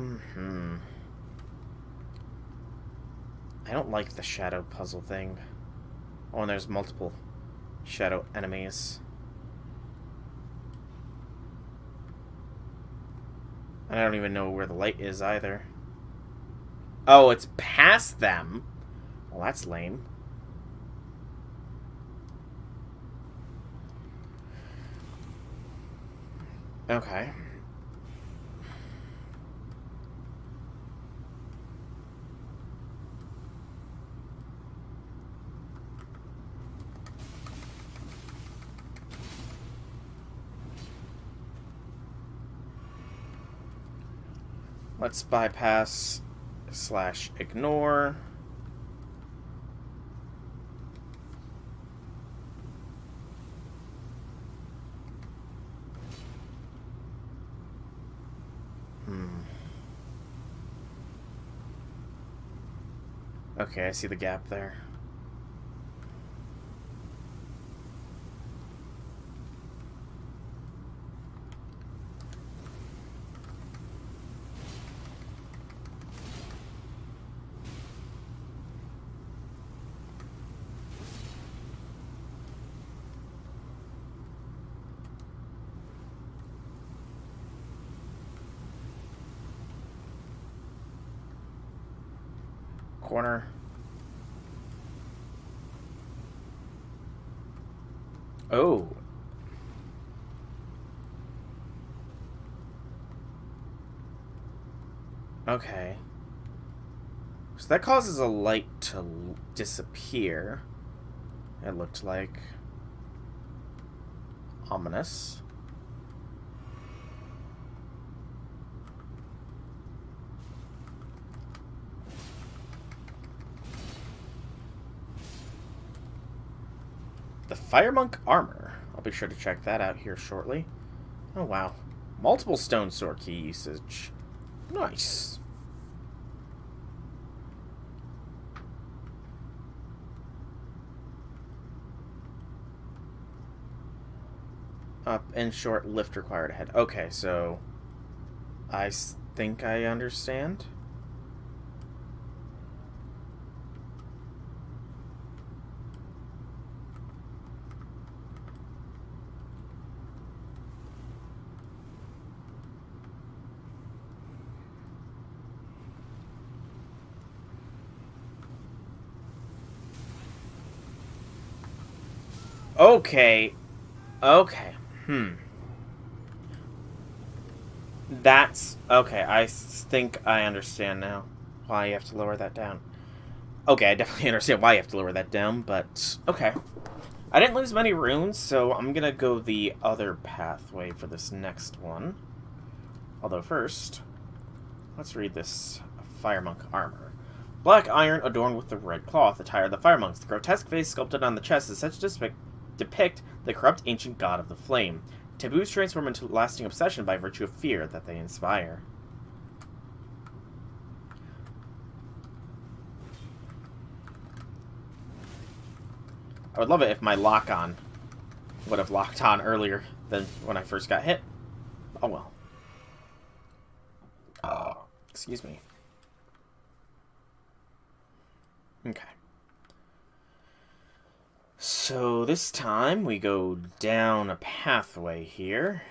don't like the shadow puzzle thing. Oh, and there's multiple shadow enemies. And I don't even know where the light is either. Oh, it's past them. Well, that's lame. Okay. Let's bypass / ignore. Okay, I see the gap there. corner. Oh. Okay. So that causes a light to disappear. It looked like. Ominous. The Firemonk armor. I'll be sure to check that out here shortly. Oh, wow. Multiple stone sword key usage. Nice. Up and short lift required ahead. Okay, so I think I understand. Okay. Okay. That's... Okay, I think I understand now why you have to lower that down. Okay, I definitely understand why you have to lower that down, but... Okay. I didn't lose many runes, so I'm gonna go the other pathway for this next one. Although first, let's read this Firemonk armor. Black iron adorned with the red cloth, attire of the Firemonks. The grotesque face sculpted on the chest is said to depict the corrupt ancient god of the flame. Taboos transform into lasting obsession by virtue of fear that they inspire. I would love it if my lock-on would have locked on earlier than when I first got hit. Oh well. Excuse me. Okay. So this time we go down a pathway here.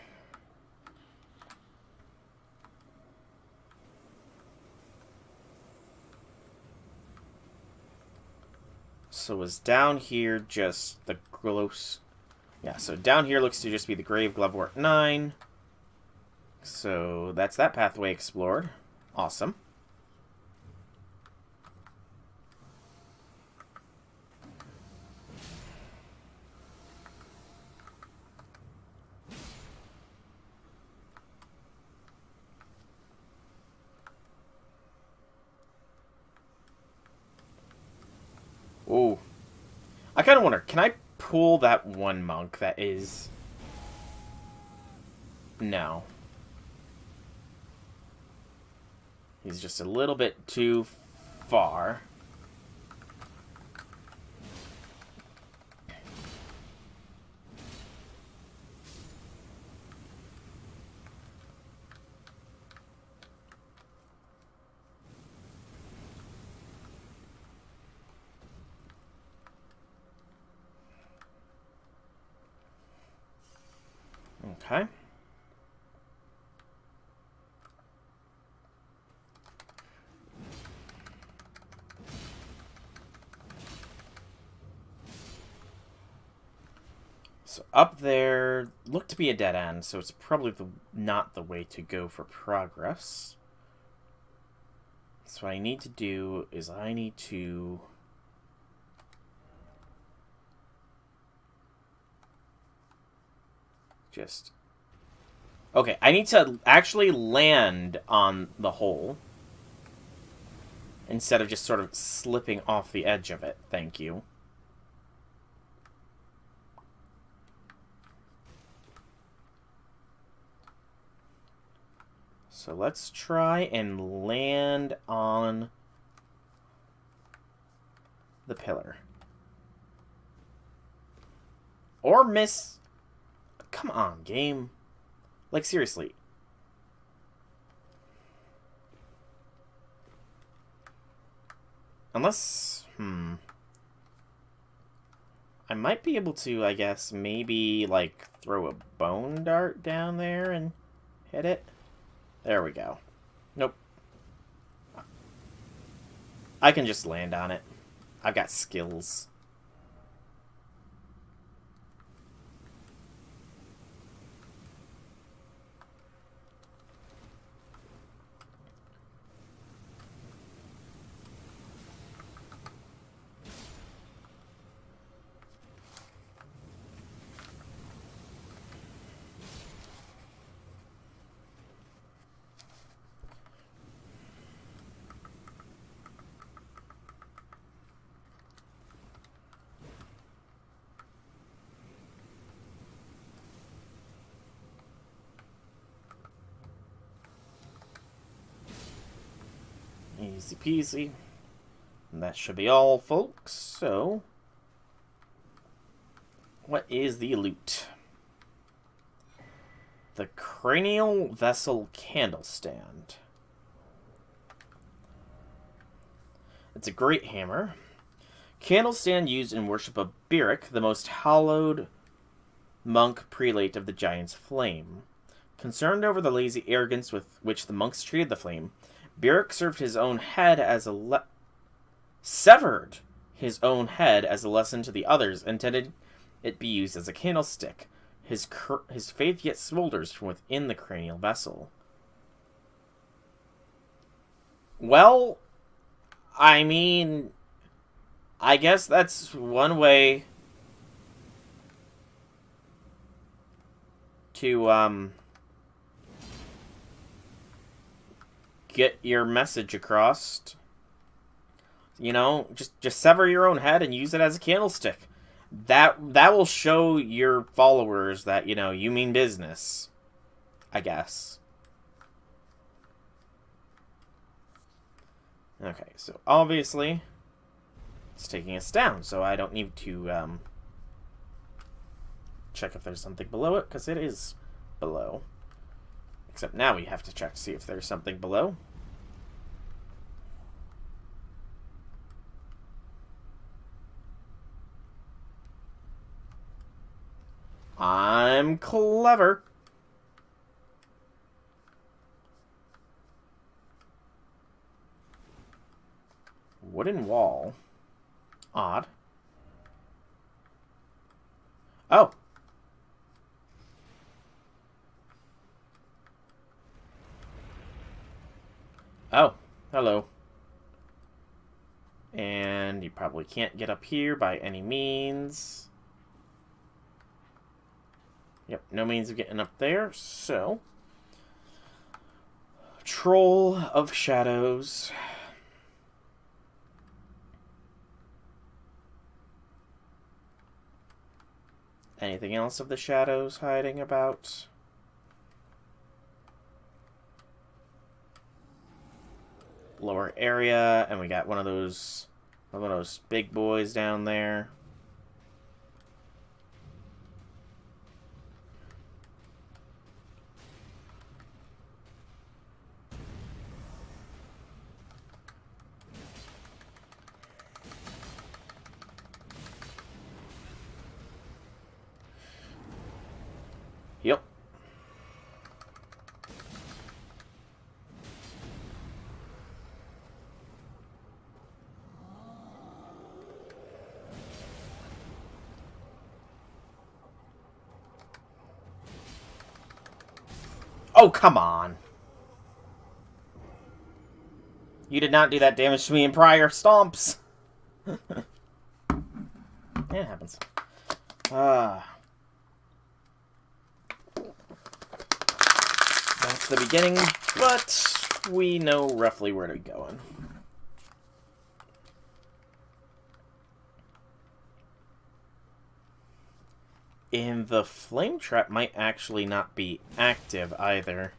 So is down here just the gross... Yeah, so down here looks to just be the Grave Glovewort 9. So that's that pathway explored. Awesome. Ooh. I kind of wonder, can I pull that one monk that is... No. He's just a little bit too far. Okay. So up there looked to be a dead end, so it's probably not the way to go for progress. So what I need to do is I need to... just... Okay, I need to actually land on the hole instead of just sort of slipping off the edge of it. Thank you. So let's try and land on the pillar. Or miss... Come on, game. Like, seriously. Unless... I might be able to, I guess, maybe, like, throw a bone dart down there and hit it. There we go. Nope. I can just land on it. I've got skills. Easy peasy. And that should be all, folks. So, what is the loot? The cranial vessel candle stand. It's a great hammer. Candle stand used in worship of Beric, the most hallowed monk prelate of the Giant's Flame. Concerned over the lazy arrogance with which the monks treated the flame, Beric severed his own head as a lesson to the others, intended it be used as a candlestick. His faith yet smolders from within the cranial vessel. Well, I mean, I guess that's one way to, get your message across. You know, just sever your own head and use it as a candlestick. That will show your followers that, you know, you mean business. I guess. Okay, so obviously it's taking us down, so I don't need to check if there's something below it, because it is below. Except now we have to check to see if there's something below. I'm clever. Wooden wall. Odd. Oh. Oh, hello. And you probably can't get up here by any means. Yep, no means of getting up there, so... Troll of Shadows. Anything else of the shadows hiding about? Lower area, and we got one of those big boys down there. Yep. Oh, come on. You did not do that damage to me in prior stomps. Yeah, it happens. That's the beginning, but we know roughly where to go in. And the flame trap might actually not be active either.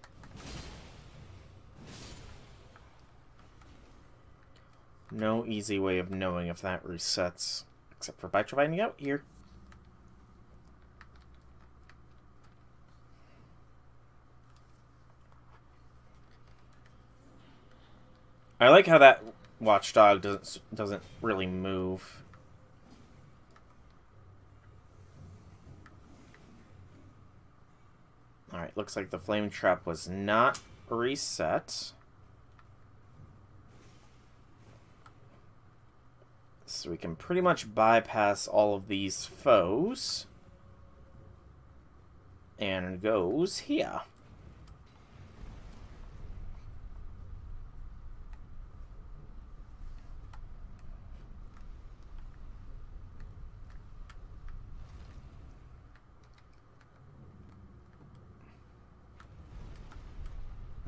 No easy way of knowing if that resets, except for by trying out here. I like how that watchdog doesn't really move. Alright, looks like the flame trap was not reset. So we can pretty much bypass all of these foes. And goes here.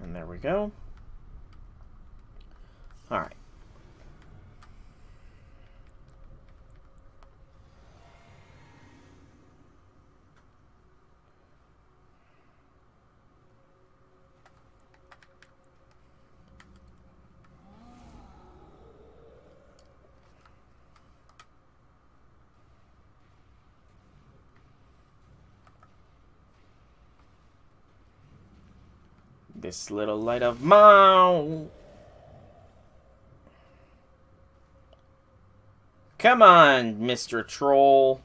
And there we go. Alright. This little light of mine. Come on, Mr. Troll.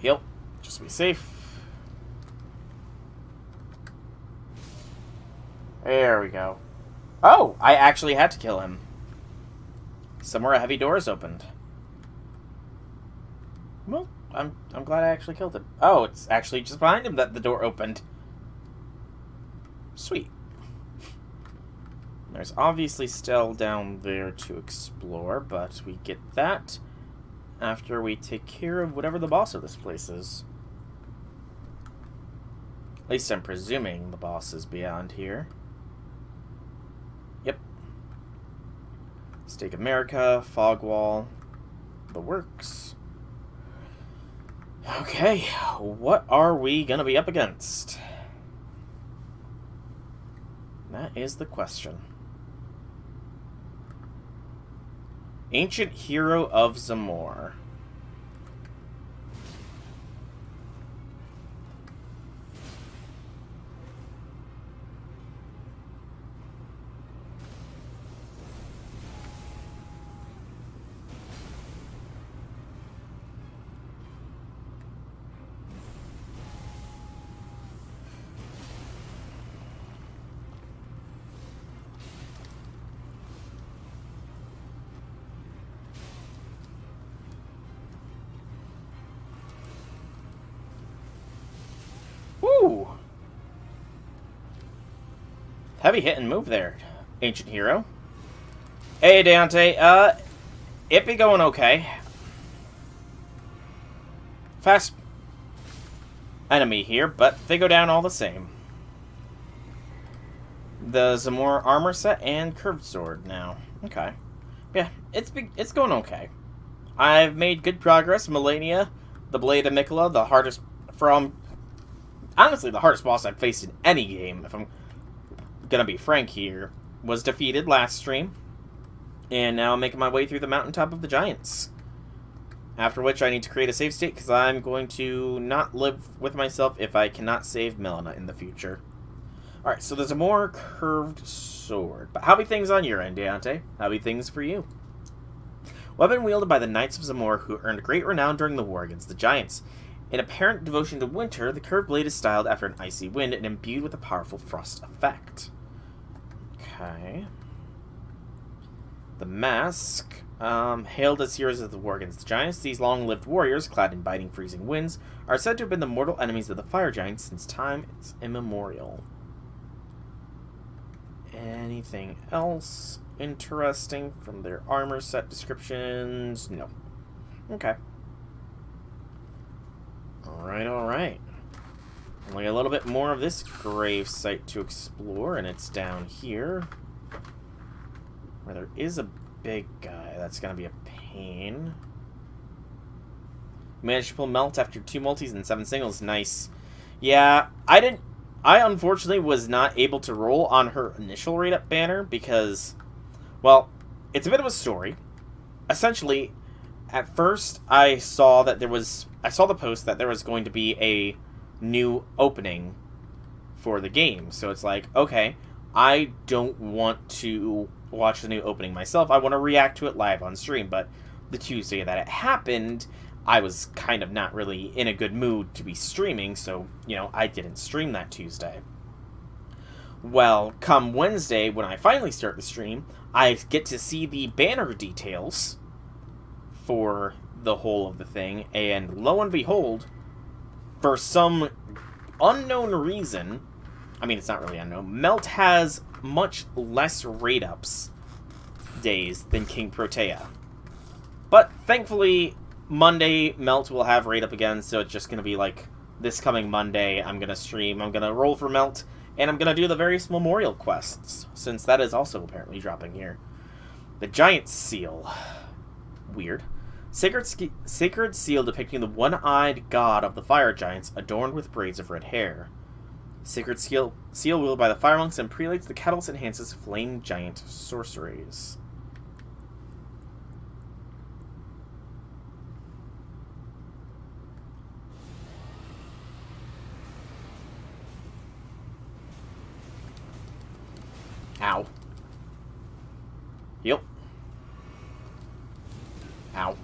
Yep, just be safe. There we go. Oh, I actually had to kill him. Somewhere a heavy door is opened. Well, I'm glad I actually killed him. Oh, it's actually just behind him that the door opened. Sweet. There's obviously still down there to explore, but we get that after we take care of whatever the boss of this place is. At least I'm presuming the boss is beyond here. Yep. Stake America, Fog Wall, the works. Okay, what are we gonna be up against? That is the question. Ancient Hero of Zamor. Woo! Heavy hit and move there, Ancient Hero. Hey, Dante. It be going okay. Fast enemy here, but they go down all the same. The Zamor armor set and curved sword now. Okay. Yeah, it's going okay. I've made good progress. Melania, the Blade of Mikola, the hardest honestly, the hardest boss I've faced in any game, if I'm gonna be frank here, was defeated last stream. And now I'm making my way through the mountaintop of the giants. After which I need to create a save state, because I'm going to not live with myself if I cannot save Melina in the future. Alright, so there's a more curved sword. But how be things on your end, Deontay? How be things for you? Weapon wielded by the Knights of Zamor, who earned great renown during the war against the giants. In apparent devotion to winter, the curved blade is styled after an icy wind and imbued with a powerful frost effect. Okay. The mask. Hailed as heroes of the war against the giants, these long-lived warriors, clad in biting freezing winds, are said to have been the mortal enemies of the fire giants since time is immemorial. Anything else interesting from their armor set descriptions? No. Okay. Alright. Only a little bit more of this grave site to explore, and it's down here. Where there is a big guy. That's gonna be a pain. Managed to pull melt after 2 multis and 7 singles. Nice. Yeah, I unfortunately was not able to roll on her initial rate up banner because, well, it's a bit of a story. Essentially, at first I saw the post that there was going to be a new opening for the game. So it's like, okay, I don't want to watch the new opening myself. I want to react to it live on stream. But the Tuesday that it happened, I was kind of not really in a good mood to be streaming, so, I didn't stream that Tuesday. Well, come Wednesday, when I finally start the stream, I get to see the banner details for the whole of the thing, and lo and behold, for some unknown reason, I mean, it's not really unknown, Melt has much less rate-ups days than King Protea. But, thankfully, Monday, Melt will have rate up again, so it's just going to be like, this coming Monday, I'm going to stream, I'm going to roll for Melt, and I'm going to do the various memorial quests, since that is also apparently dropping here. The Giant Seal. Weird. Sacred seal depicting the one-eyed god of the fire giants, adorned with braids of red hair. Sacred seal wielded by the fire monks and prelates, the catalyst enhances flame giant sorceries. Ow. Yep. Ow.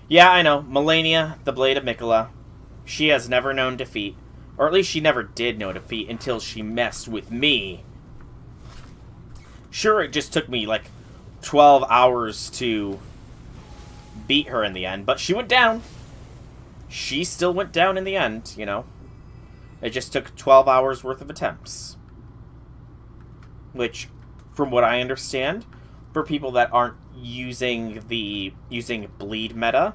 Yeah, I know. Melania, the Blade of Mikola. She has never known defeat. Or at least she never did know defeat until she messed with me. Sure, it just took me, 12 hours to beat her in the end, but she went down. She still went down in the end, It just took 12 hours worth of attempts. Which, from what I understand, for people that aren't using bleed meta,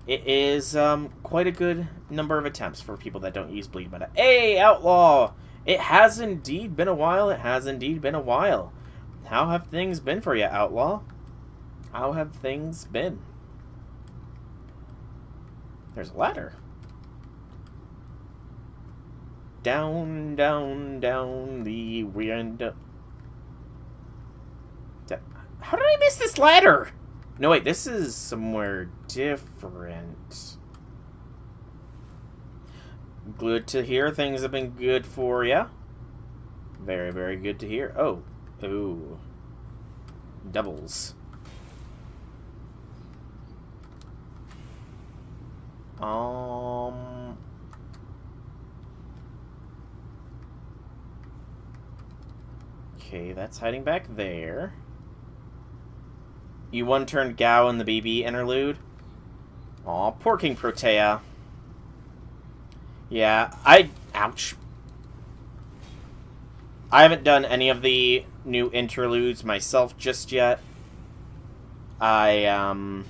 it is quite a good number of attempts for people that don't use bleed meta. Hey, Outlaw! It has indeed been a while. It has indeed been a while. How have things been for you, Outlaw? How have things been? There's a ladder. Down, down, down the wind. How did I miss this ladder? No, wait, this is somewhere different. Good to hear things have been good for ya. Very, very good to hear. Oh. Ooh. Doubles. Okay, that's hiding back there. You one-turned Gao in the BB interlude? Aw, poor King Protea. Yeah, ouch. I haven't done any of the new interludes myself just yet. Well,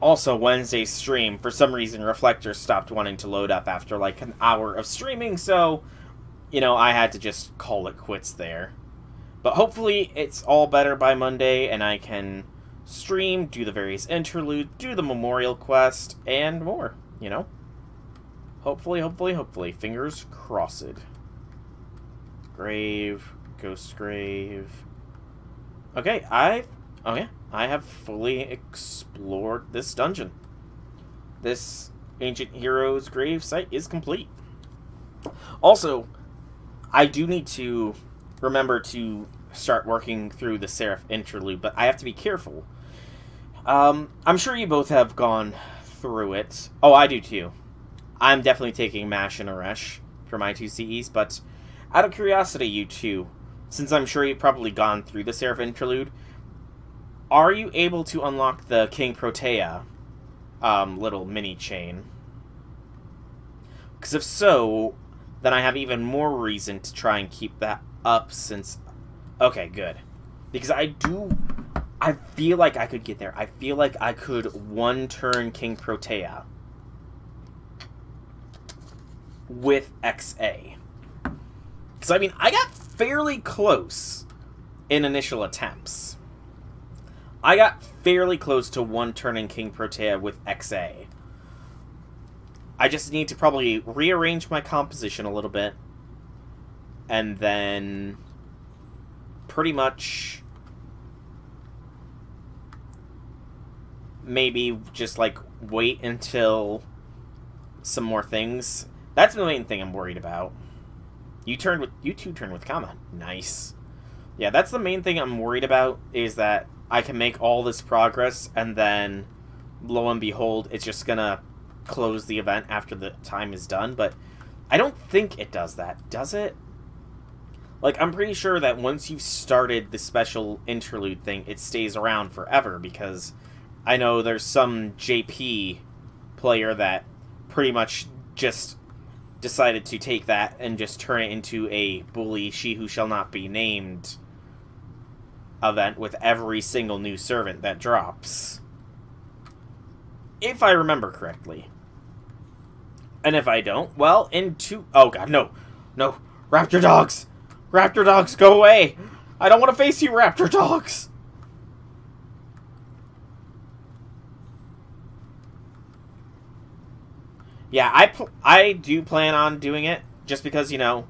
also Wednesday's stream, for some reason Reflector stopped wanting to load up after an hour of streaming, so, I had to just call it quits there. But hopefully it's all better by Monday, and I can stream, do the various interludes, do the memorial quest, and more, Hopefully, hopefully, hopefully. Fingers crossed. Grave. Ghost grave. Okay, I have fully explored this dungeon. This Ancient Heroes grave site is complete. Also, I do need to remember to start working through the Seraph interlude, but I have to be careful. I'm sure you both have gone through it. Oh, I do too. I'm definitely taking Mash and Aresh for my 2 CEs, but out of curiosity, you two, since I'm sure you've probably gone through the Seraph interlude, are you able to unlock the King Protea little mini chain? Because if so, then I have even more reason to try and keep that up since... Okay, good. Because I feel like I could get there. I feel like I could one-turn King Protea with XA. Because, I mean, I got fairly close in initial attempts. I got fairly close to one-turning King Protea with XA. I just need to probably rearrange my composition a little bit. And then... pretty much... maybe just, like, wait until some more things. That's the main thing I'm worried about. You two turned with comma. Nice. Yeah, that's the main thing I'm worried about, is that I can make all this progress, and then, lo and behold, it's just gonna close the event after the time is done, but I don't think it does that. Does it? Like, I'm pretty sure that once you've started the special interlude thing, it stays around forever, because I know there's some JP player that pretty much just decided to take that and just turn it into a bully she who shall not be named event with every single new servant that drops. If I remember correctly. And if I don't, well, oh god, no. No. Raptor dogs! Raptor dogs, go away! I don't want to face you, raptor dogs! Yeah, I do plan on doing it, just because, you know,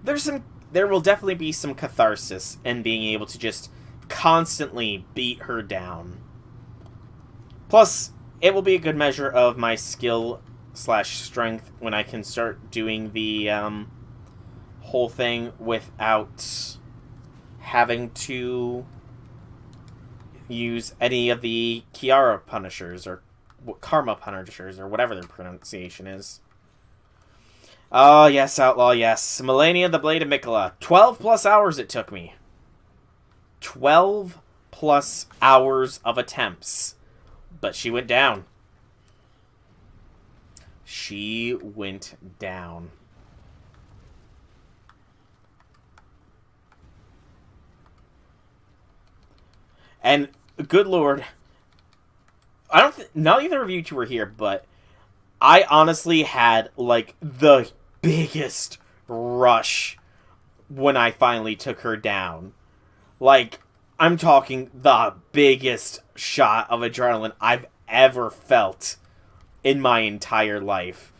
there will definitely be some catharsis in being able to just constantly beat her down. Plus, it will be a good measure of my skill / strength when I can start doing the whole thing without having to use any of the Kiara punishers or Karma punishers or whatever their pronunciation is. Oh, yes, Outlaw, yes. Melania the Blade of Mikola. 12 plus hours it took me. 12 plus hours of attempts. But she went down. She went down. And, good lord, neither of you two were here, but I honestly had, like, the biggest rush when I finally took her down. Like, I'm talking the biggest shot of adrenaline I've ever felt in my entire life.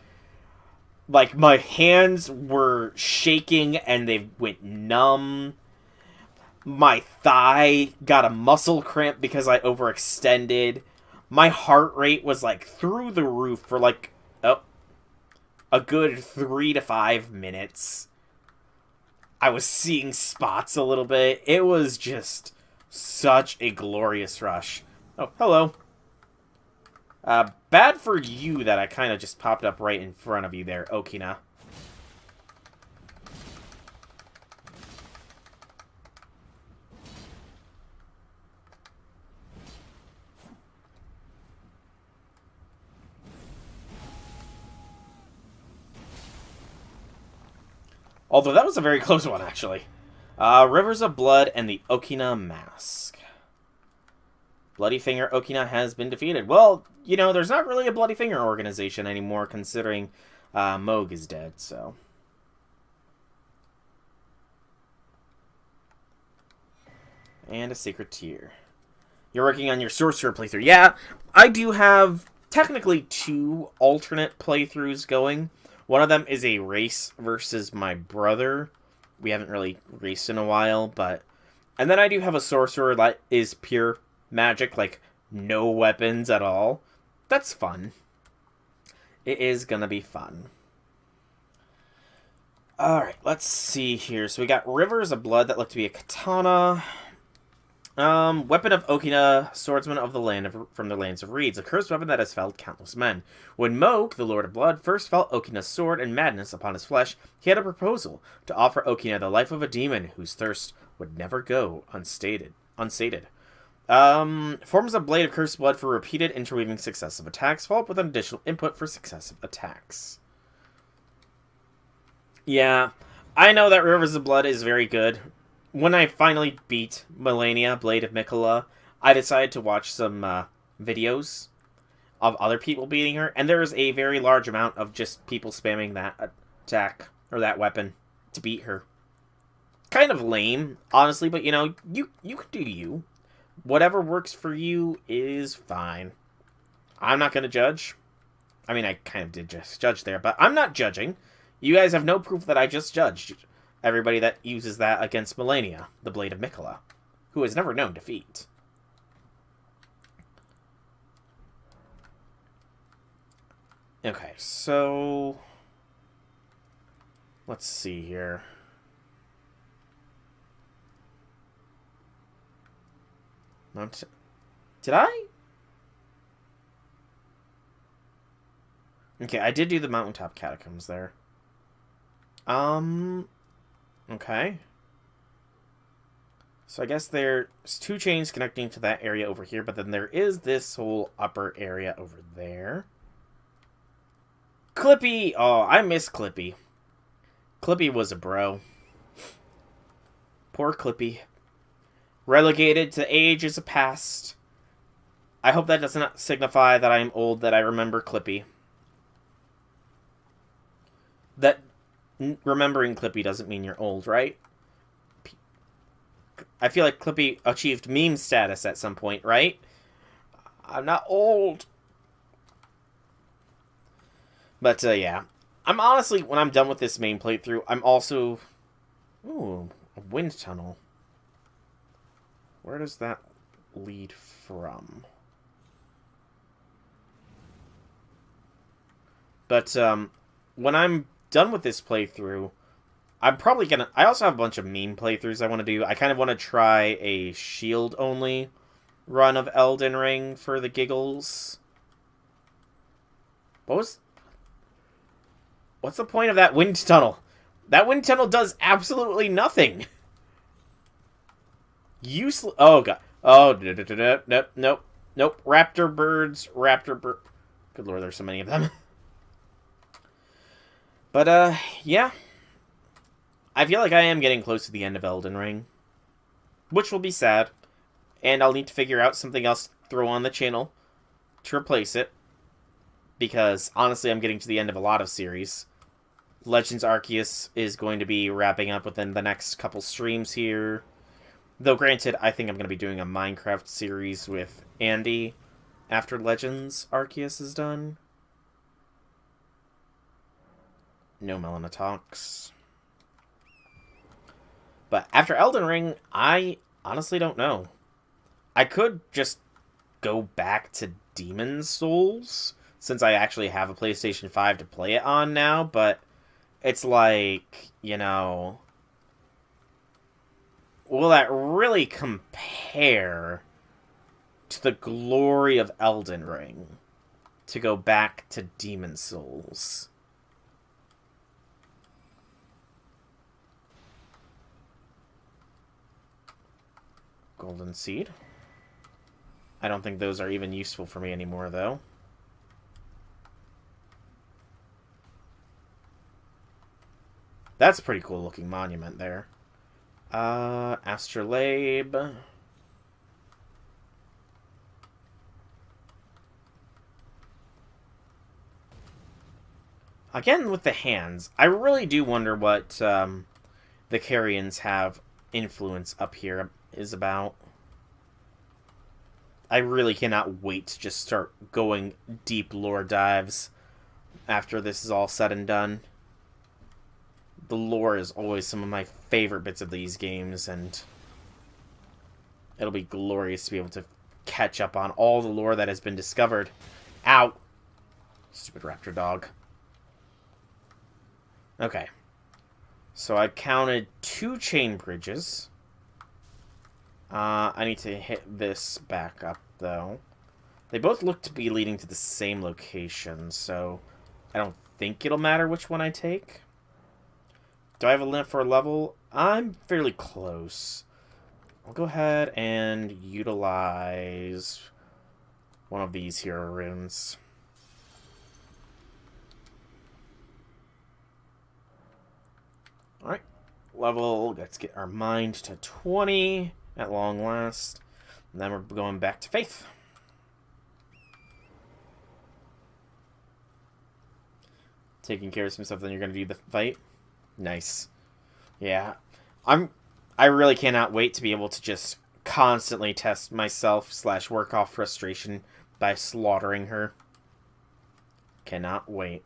Like, my hands were shaking and they went numb. My thigh got a muscle cramp because I overextended. My heart rate was, like, through the roof for, like, a good 3 to 5 minutes. I was seeing spots a little bit. It was just such a glorious rush. Oh, hello. Bad for you that I kind of just popped up right in front of you there, Okina. Although that was a very close one, actually. Rivers of Blood and the Okina Mask. Bloody Finger Okina has been defeated. Well, you know, there's not really a Bloody Finger organization anymore, considering Moog is dead, so... And a Secret Tier. You're working on your Sorcerer playthrough. Yeah, I do have technically 2 alternate playthroughs going. One of them is a race versus my brother. We haven't really raced in a while, but... And then I do have a sorcerer that is pure magic, like, no weapons at all. That's fun. It is gonna be fun. Alright, let's see here. So we got Rivers of Blood that look to be a katana. Weapon of Okina, swordsman of the land from the lands of reeds, a cursed weapon that has felled countless men. When Moog, the Lord of Blood, first felt Okina's sword and madness upon his flesh, he had a proposal to offer Okina the life of a demon whose thirst would never go unsated. Forms a blade of cursed blood for repeated interweaving successive attacks, followed with an additional input for successive attacks. Yeah, I know that Rivers of Blood is very good. When I finally beat Melania, Blade of Mikola, I decided to watch some videos of other people beating her, and there is a very large amount of just people spamming that attack, or that weapon, to beat her. Kind of lame, honestly, but you know, you can do you. Whatever works for you is fine. I'm not gonna judge. I mean, I kind of did just judge there, but I'm not judging. You guys have no proof that I just judged everybody that uses that against Melania, the Blade of Mikola, who has never known defeat. Okay, so let's see here. Did I? Okay, I did do the mountaintop catacombs there. Okay. So I guess there's two chains connecting to that area over here, but then there is this whole upper area over there. Clippy! Oh, I miss Clippy. Clippy was a bro. Poor Clippy. Relegated to age as a past. I hope that does not signify that I am old, that I remember Clippy. That remembering Clippy doesn't mean you're old, right? I feel like Clippy achieved meme status at some point, right? I'm not old. But, yeah. I'm honestly, when I'm done with this main playthrough, I'm also... Ooh, a wind tunnel. Where does that lead from? But, when I'm done with this playthrough, I'm probably gonna... I also have a bunch of meme playthroughs I want to do. I kind of want to try a shield-only run of Elden Ring for the giggles. What's the point of that wind tunnel? That wind tunnel does absolutely nothing. Useless. Oh, God. Oh, nope. Raptor birds. Good lord, there's so many of them. But, yeah. I feel like I am getting close to the end of Elden Ring. Which will be sad. And I'll need to figure out something else to throw on the channel to replace it. Because, honestly, I'm getting to the end of a lot of series. Legends Arceus is going to be wrapping up within the next couple streams here. Though, granted, I think I'm going to be doing a Minecraft series with Andy after Legends Arceus is done. No Melina talks. But after Elden Ring, I honestly don't know. I could just go back to Demon's Souls, since I actually have a PlayStation 5 to play it on now, but it's like, you know... Will that really compare to the glory of Elden Ring to go back to Demon's Souls? Golden Seed. I don't think those are even useful for me anymore, though. That's a pretty cool looking monument there. Astrolabe. Again, with the hands, I really do wonder what the Carians have influence up here is about. I really cannot wait to just start going deep lore dives after this is all said and done. The lore is always some of my favorite bits of these games, and it'll be glorious to be able to catch up on all the lore that has been discovered. Ow! Stupid raptor dog. Okay. So I counted 2 chain bridges. I need to hit this back up, though. They both look to be leading to the same location, so I don't think it'll matter which one I take. Do I have a limit for a level? I'm fairly close. I'll go ahead and utilize one of these hero runes. Alright. Level, let's get our mind to 20 at long last. And then we're going back to Faith. Taking care of some stuff, then you're going to do the fight. Nice. Yeah. I really cannot wait to be able to just constantly test myself / work off frustration by slaughtering her. Cannot wait.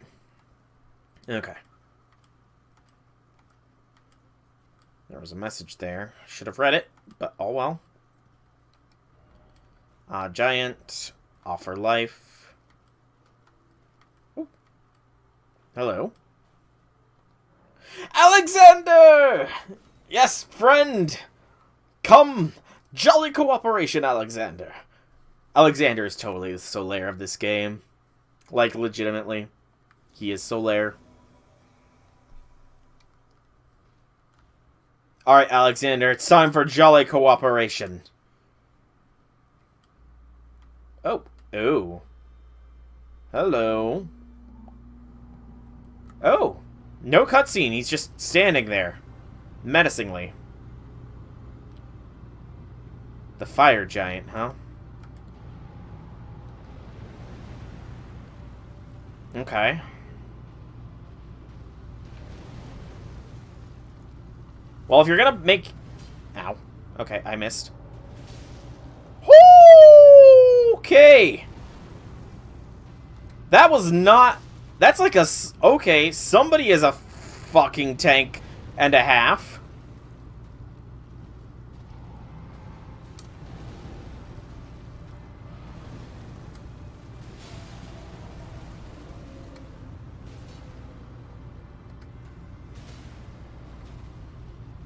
Okay. There was a message there. Should have read it, but oh well. Giant. Offer life. Ooh. Hello. Alexander! Yes, friend! Come! Jolly cooperation, Alexander. Alexander is totally the Solaire of this game. Like, legitimately. He is Solaire. Alright, Alexander, it's time for jolly cooperation. Oh. Oh. Hello. Oh. No cutscene, he's just standing there. Menacingly. The fire giant, huh? Okay. Well, if you're gonna make... Ow. Okay, I missed. Okay! That was not... That's like a... Okay, somebody is a fucking tank and a half.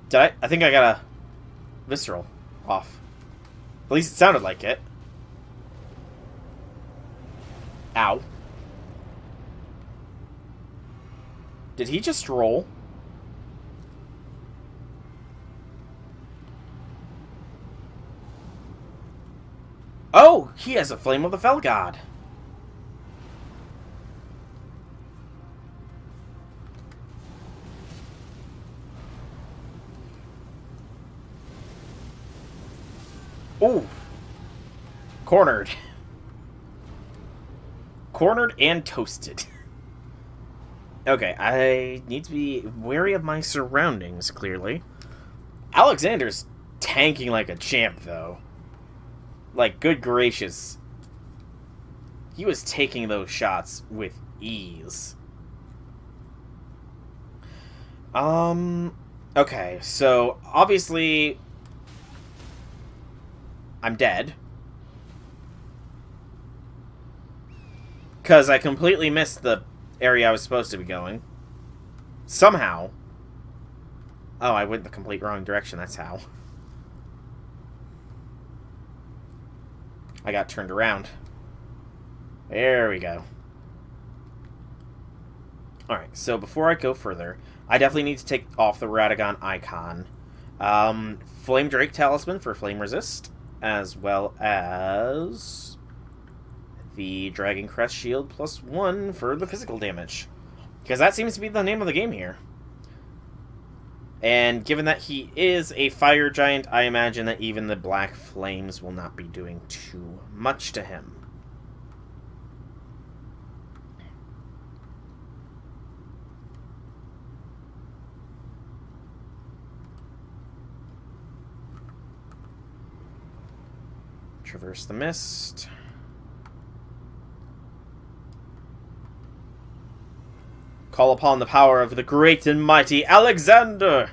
Did I? I think I got a visceral off. At least it sounded like it. Ow. Did he just roll? Oh, he has a flame of the Fell God. Ooh. Cornered. Cornered and toasted. Okay, I need to be wary of my surroundings, clearly. Alexander's tanking like a champ, though. Like, good gracious. He was taking those shots with ease. Okay, so, obviously... I'm dead. Because I completely missed the area I was supposed to be going. Somehow. Oh, I went the complete wrong direction, that's how. I got turned around. There we go. Alright, so before I go further, I definitely need to take off the Radagon icon. Flame Drake Talisman for Flame Resist, as well as the Dragon Crest Shield +1 for the physical damage. Because that seems to be the name of the game here. And given that he is a fire giant, I imagine that even the black flames will not be doing too much to him. Traverse the mist. Call upon the power of the great and mighty Alexander!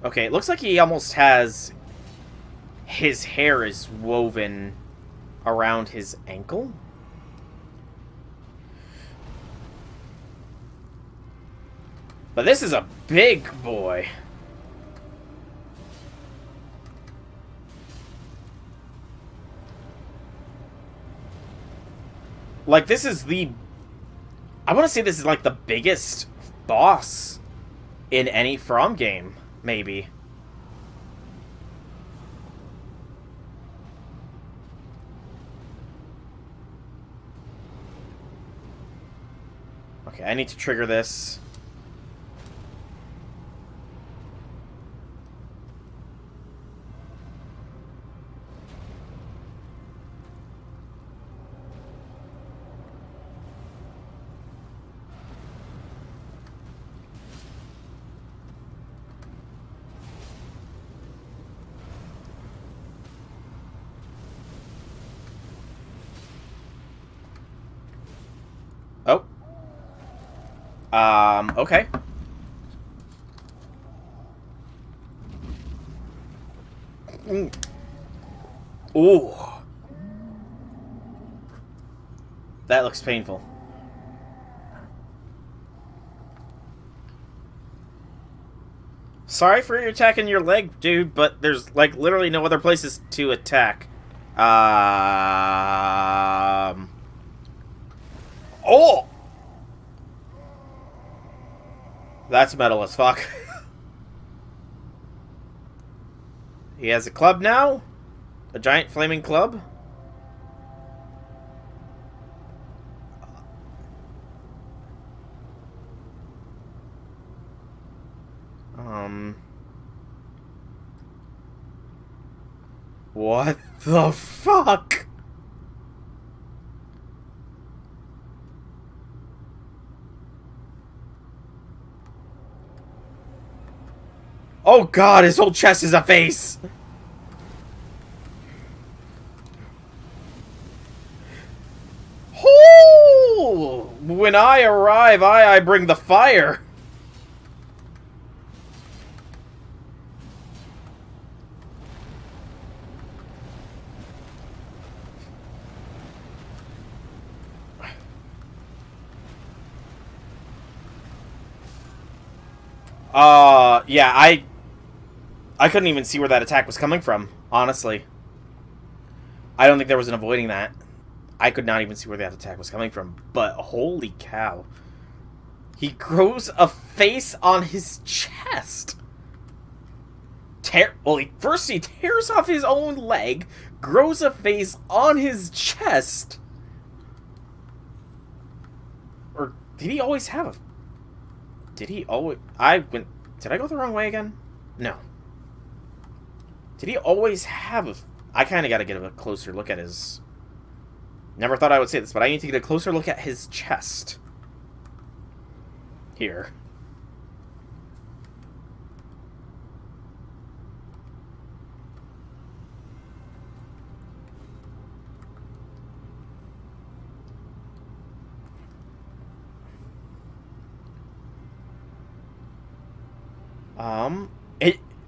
Okay, it looks like he almost has... His hair is woven around his ankle? But this is a big boy. Like, this is the I want to say this is like the biggest boss in any From game, maybe. Okay, I need to trigger this. Oh. Okay. Ooh. That looks painful. Sorry for attacking your leg, dude, but there's, like, literally no other places to attack. Oh! That's metal as fuck. He has a club now? A giant flaming club? What the fuck? Oh god, his whole chest is a face! Oh! When I arrive, I bring the fire! Yeah, I couldn't even see where that attack was coming from, honestly. I don't think there was an avoiding that. I could not even see where that attack was coming from, but holy cow. He grows a face on his chest. First he tears off his own leg, grows a face on his chest. Or did he always have a... Did he always... Did I go the wrong way again? No. Did he always have a... I kind of got to get a closer look at his... Never thought I would say this, but I need to get a closer look at his chest. Here.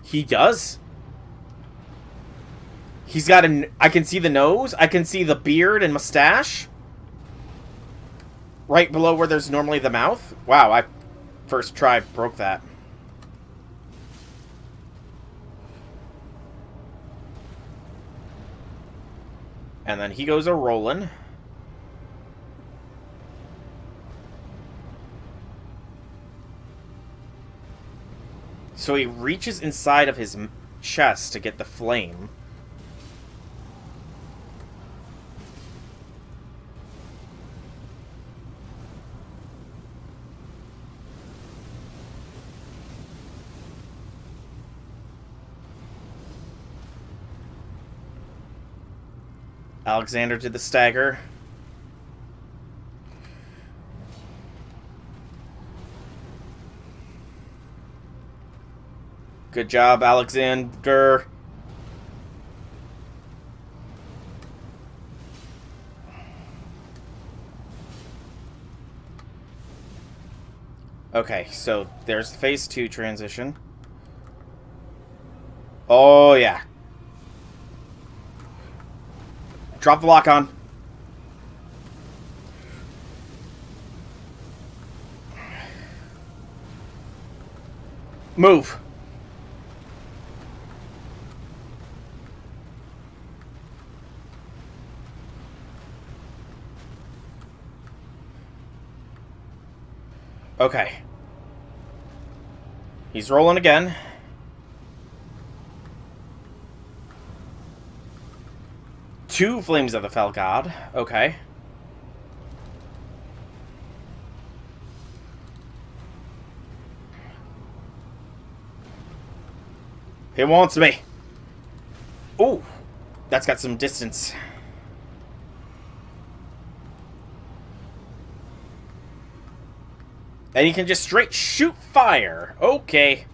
He does. He's got I can see the nose. I can see the beard and mustache. Right below where there's normally the mouth. Wow, I first try broke that. And then he goes a-rolling. So he reaches inside of his chest to get the flame. Alexander did the stagger. Good job, Alexander. Okay, so there's phase 2 transition. Oh, yeah. Drop the lock on. Move. Okay. He's rolling again. Two Flames of the Fell God. Okay. He wants me. Ooh. That's got some distance. And he can just straight shoot fire. Okay.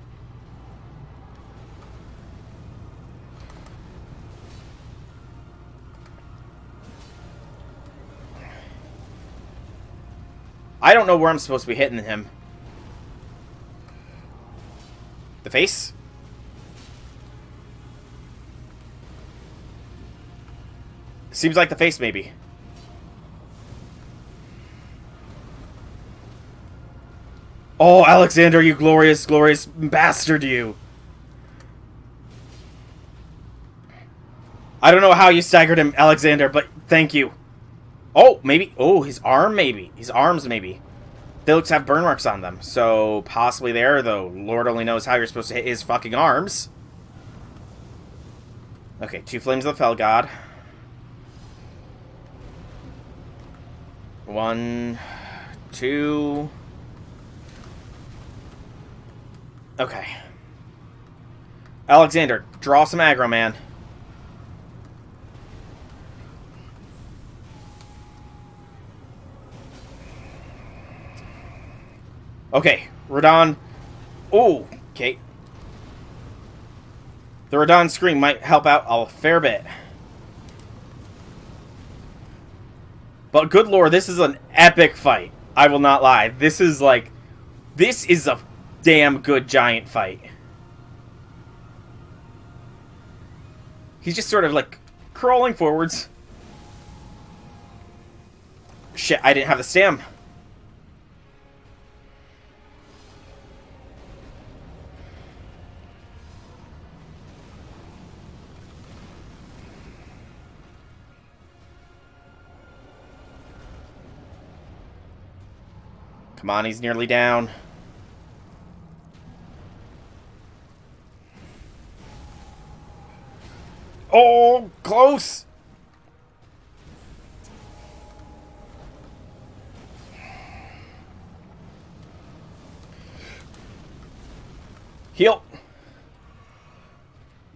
I don't know where I'm supposed to be hitting him. The face? Seems like the face, maybe. Oh, Alexander, you glorious, glorious bastard, you. I don't know how you staggered him, Alexander, but thank you. Oh, maybe. Oh, his arm, maybe. His arms, maybe. They look to have burn marks on them. So, possibly there, though. Lord only knows how you're supposed to hit his fucking arms. Okay, two Flames of the Fell God. 1, 2... Okay. Alexander, draw some aggro, man. Okay, Radon. Oh, okay. The Radon Scream might help out a fair bit. But good lord, this is an epic fight. I will not lie. This is like... This is a damn good giant fight. He's just sort of like crawling forwards. Shit, I didn't have the stam. Come on, he's nearly down. Oh, close! Heal!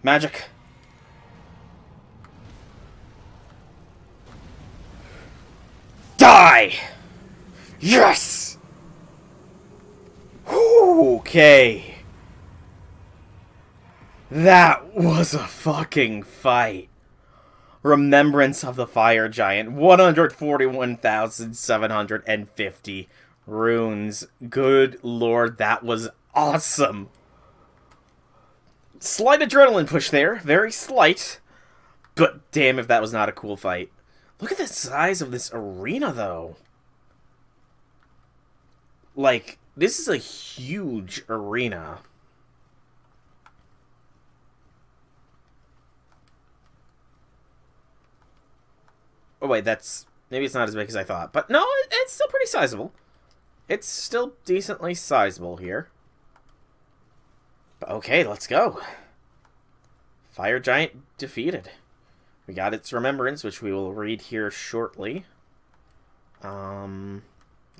Magic. Die! Yes! Okay. That was a fucking fight. Remembrance of the Fire Giant. 141,750 runes. Good lord, that was awesome. Slight adrenaline push there. Very slight. But damn if that was not a cool fight. Look at the size of this arena, though. Like, this is a huge arena. Oh, wait, that's... Maybe it's not as big as I thought. But no, it's still pretty sizable. It's still decently sizable here. But okay, let's go. Fire Giant defeated. We got its remembrance, which we will read here shortly. I'm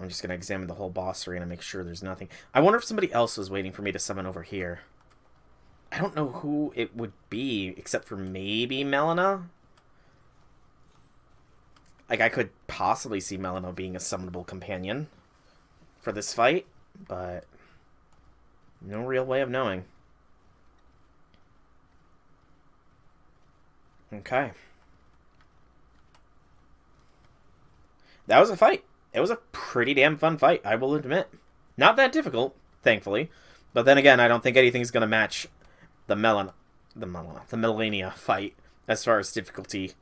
just going to examine the whole boss arena, make sure there's nothing. I wonder if somebody else was waiting for me to summon over here. I don't know who it would be, except for maybe Melina. Like, I could possibly see Melina being a summonable companion for this fight, but no real way of knowing. Okay. That was a fight. It was a pretty damn fun fight, I will admit. Not that difficult, thankfully. But then again, I don't think anything's going to match the Melania fight as far as difficulty.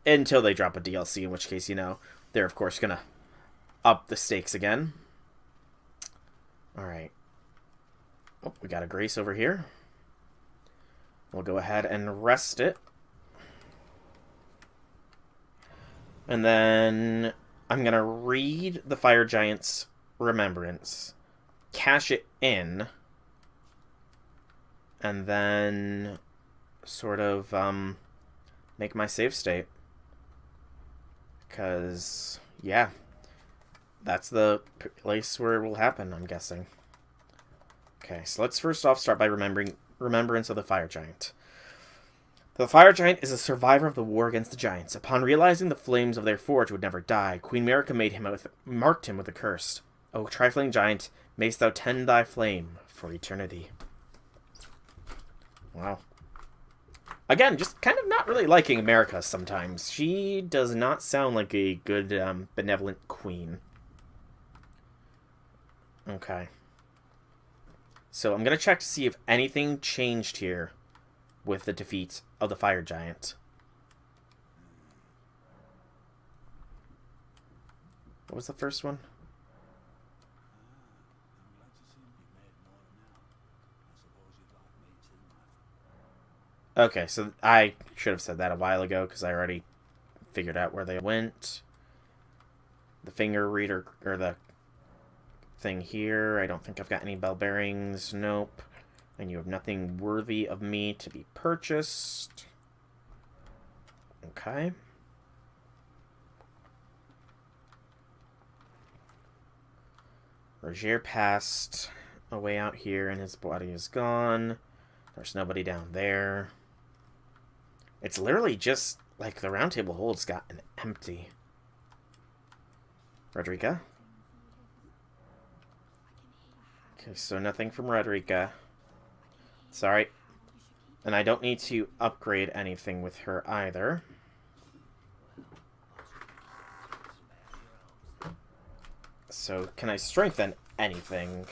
Until they drop a DLC, in which case, you know, they're of course going to up the stakes again. Alright. Oh, we got a Grace over here. We'll go ahead and rest it. And then I'm going to read the Fire Giant's remembrance, cash it in, and then sort of make my save state. Because, yeah, that's the place where it will happen, I'm guessing. Okay, so let's first off start by remembrance of the fire giant. The fire giant is a survivor of the war against the giants. Upon realizing the flames of their forge would never die, Queen Marika marked him with a curse. O trifling giant, mayst thou tend thy flame for eternity. Wow. Again, just kind of not really liking Marika sometimes. She does not sound like a good, benevolent queen. Okay. So I'm going to check to see if anything changed here with the defeat of the fire giant. What was the first one? Okay, so I should have said that a while ago because I already figured out where they went. The finger reader, or the thing here. I don't think I've got any bell bearings. Nope. And you have nothing worthy of me to be purchased. Okay. Roger passed away out here and his body is gone. There's nobody down there. It's literally just like the round table hold's gotten empty. Rodrika? Okay, so nothing from Rodrika. Sorry. And I don't need to upgrade anything with her either. So, can I strengthen anything?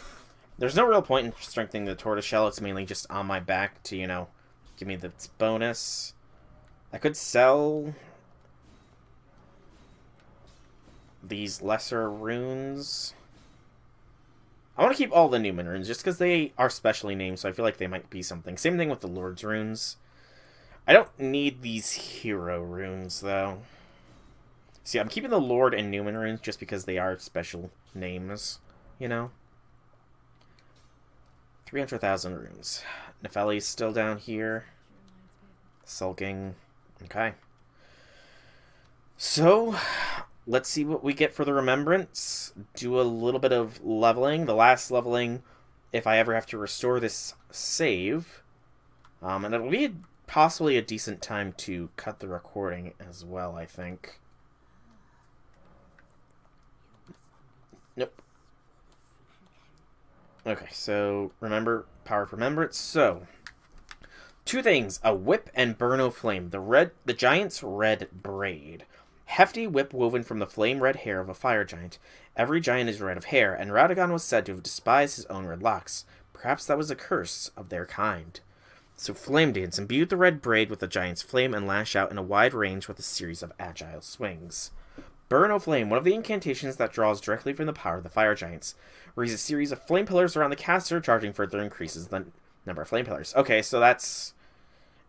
There's no real point in strengthening the tortoiseshell. It's mainly just on my back to, you know, give me this bonus. I could sell these lesser runes. I want to keep all the Newman runes, just because they are specially named, so I feel like they might be something. Same thing with the Lord's runes. I don't need these hero runes, though. See, I'm keeping the Lord and Newman runes just because they are special names, you know? 300,000 runes. Nefeli's still down here. Sulking. Okay. So, let's see what we get for the remembrance. Do a little bit of leveling. The last leveling, if I ever have to restore this save. And it'll be possibly a decent time to cut the recording as well, I think. Nope. Okay, so remember, power of remembrance. So, two things: a whip and burn o' flame. The giant's red braid. Hefty whip woven from the flame-red hair of a fire giant. Every giant is red of hair, and Radagon was said to have despised his own red locks. Perhaps that was a curse of their kind. So Flame Dance. Imbued the red braid with the giant's flame and lash out in a wide range with a series of agile swings. Burn o' Flame, one of the incantations that draws directly from the power of the fire giants. Raise a series of flame pillars around the caster, charging further increases the number of flame pillars. Okay, so that's...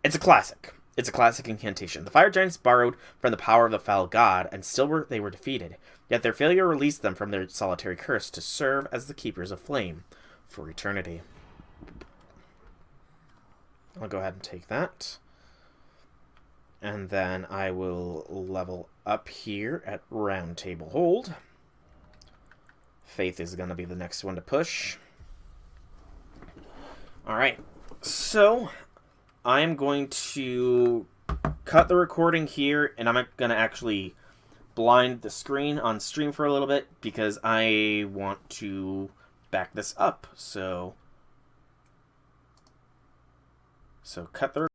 It's a classic. It's a classic incantation. The fire giants borrowed from the power of the foul god, and still they were defeated. Yet their failure released them from their solitary curse to serve as the keepers of flame for eternity. I'll go ahead and take that. And then I will level up here at Round Table Hold. Faith is going to be the next one to push. Alright, so I am going to cut the recording here, and I'm going to actually blind the screen on stream for a little bit, because I want to back this up. So cut the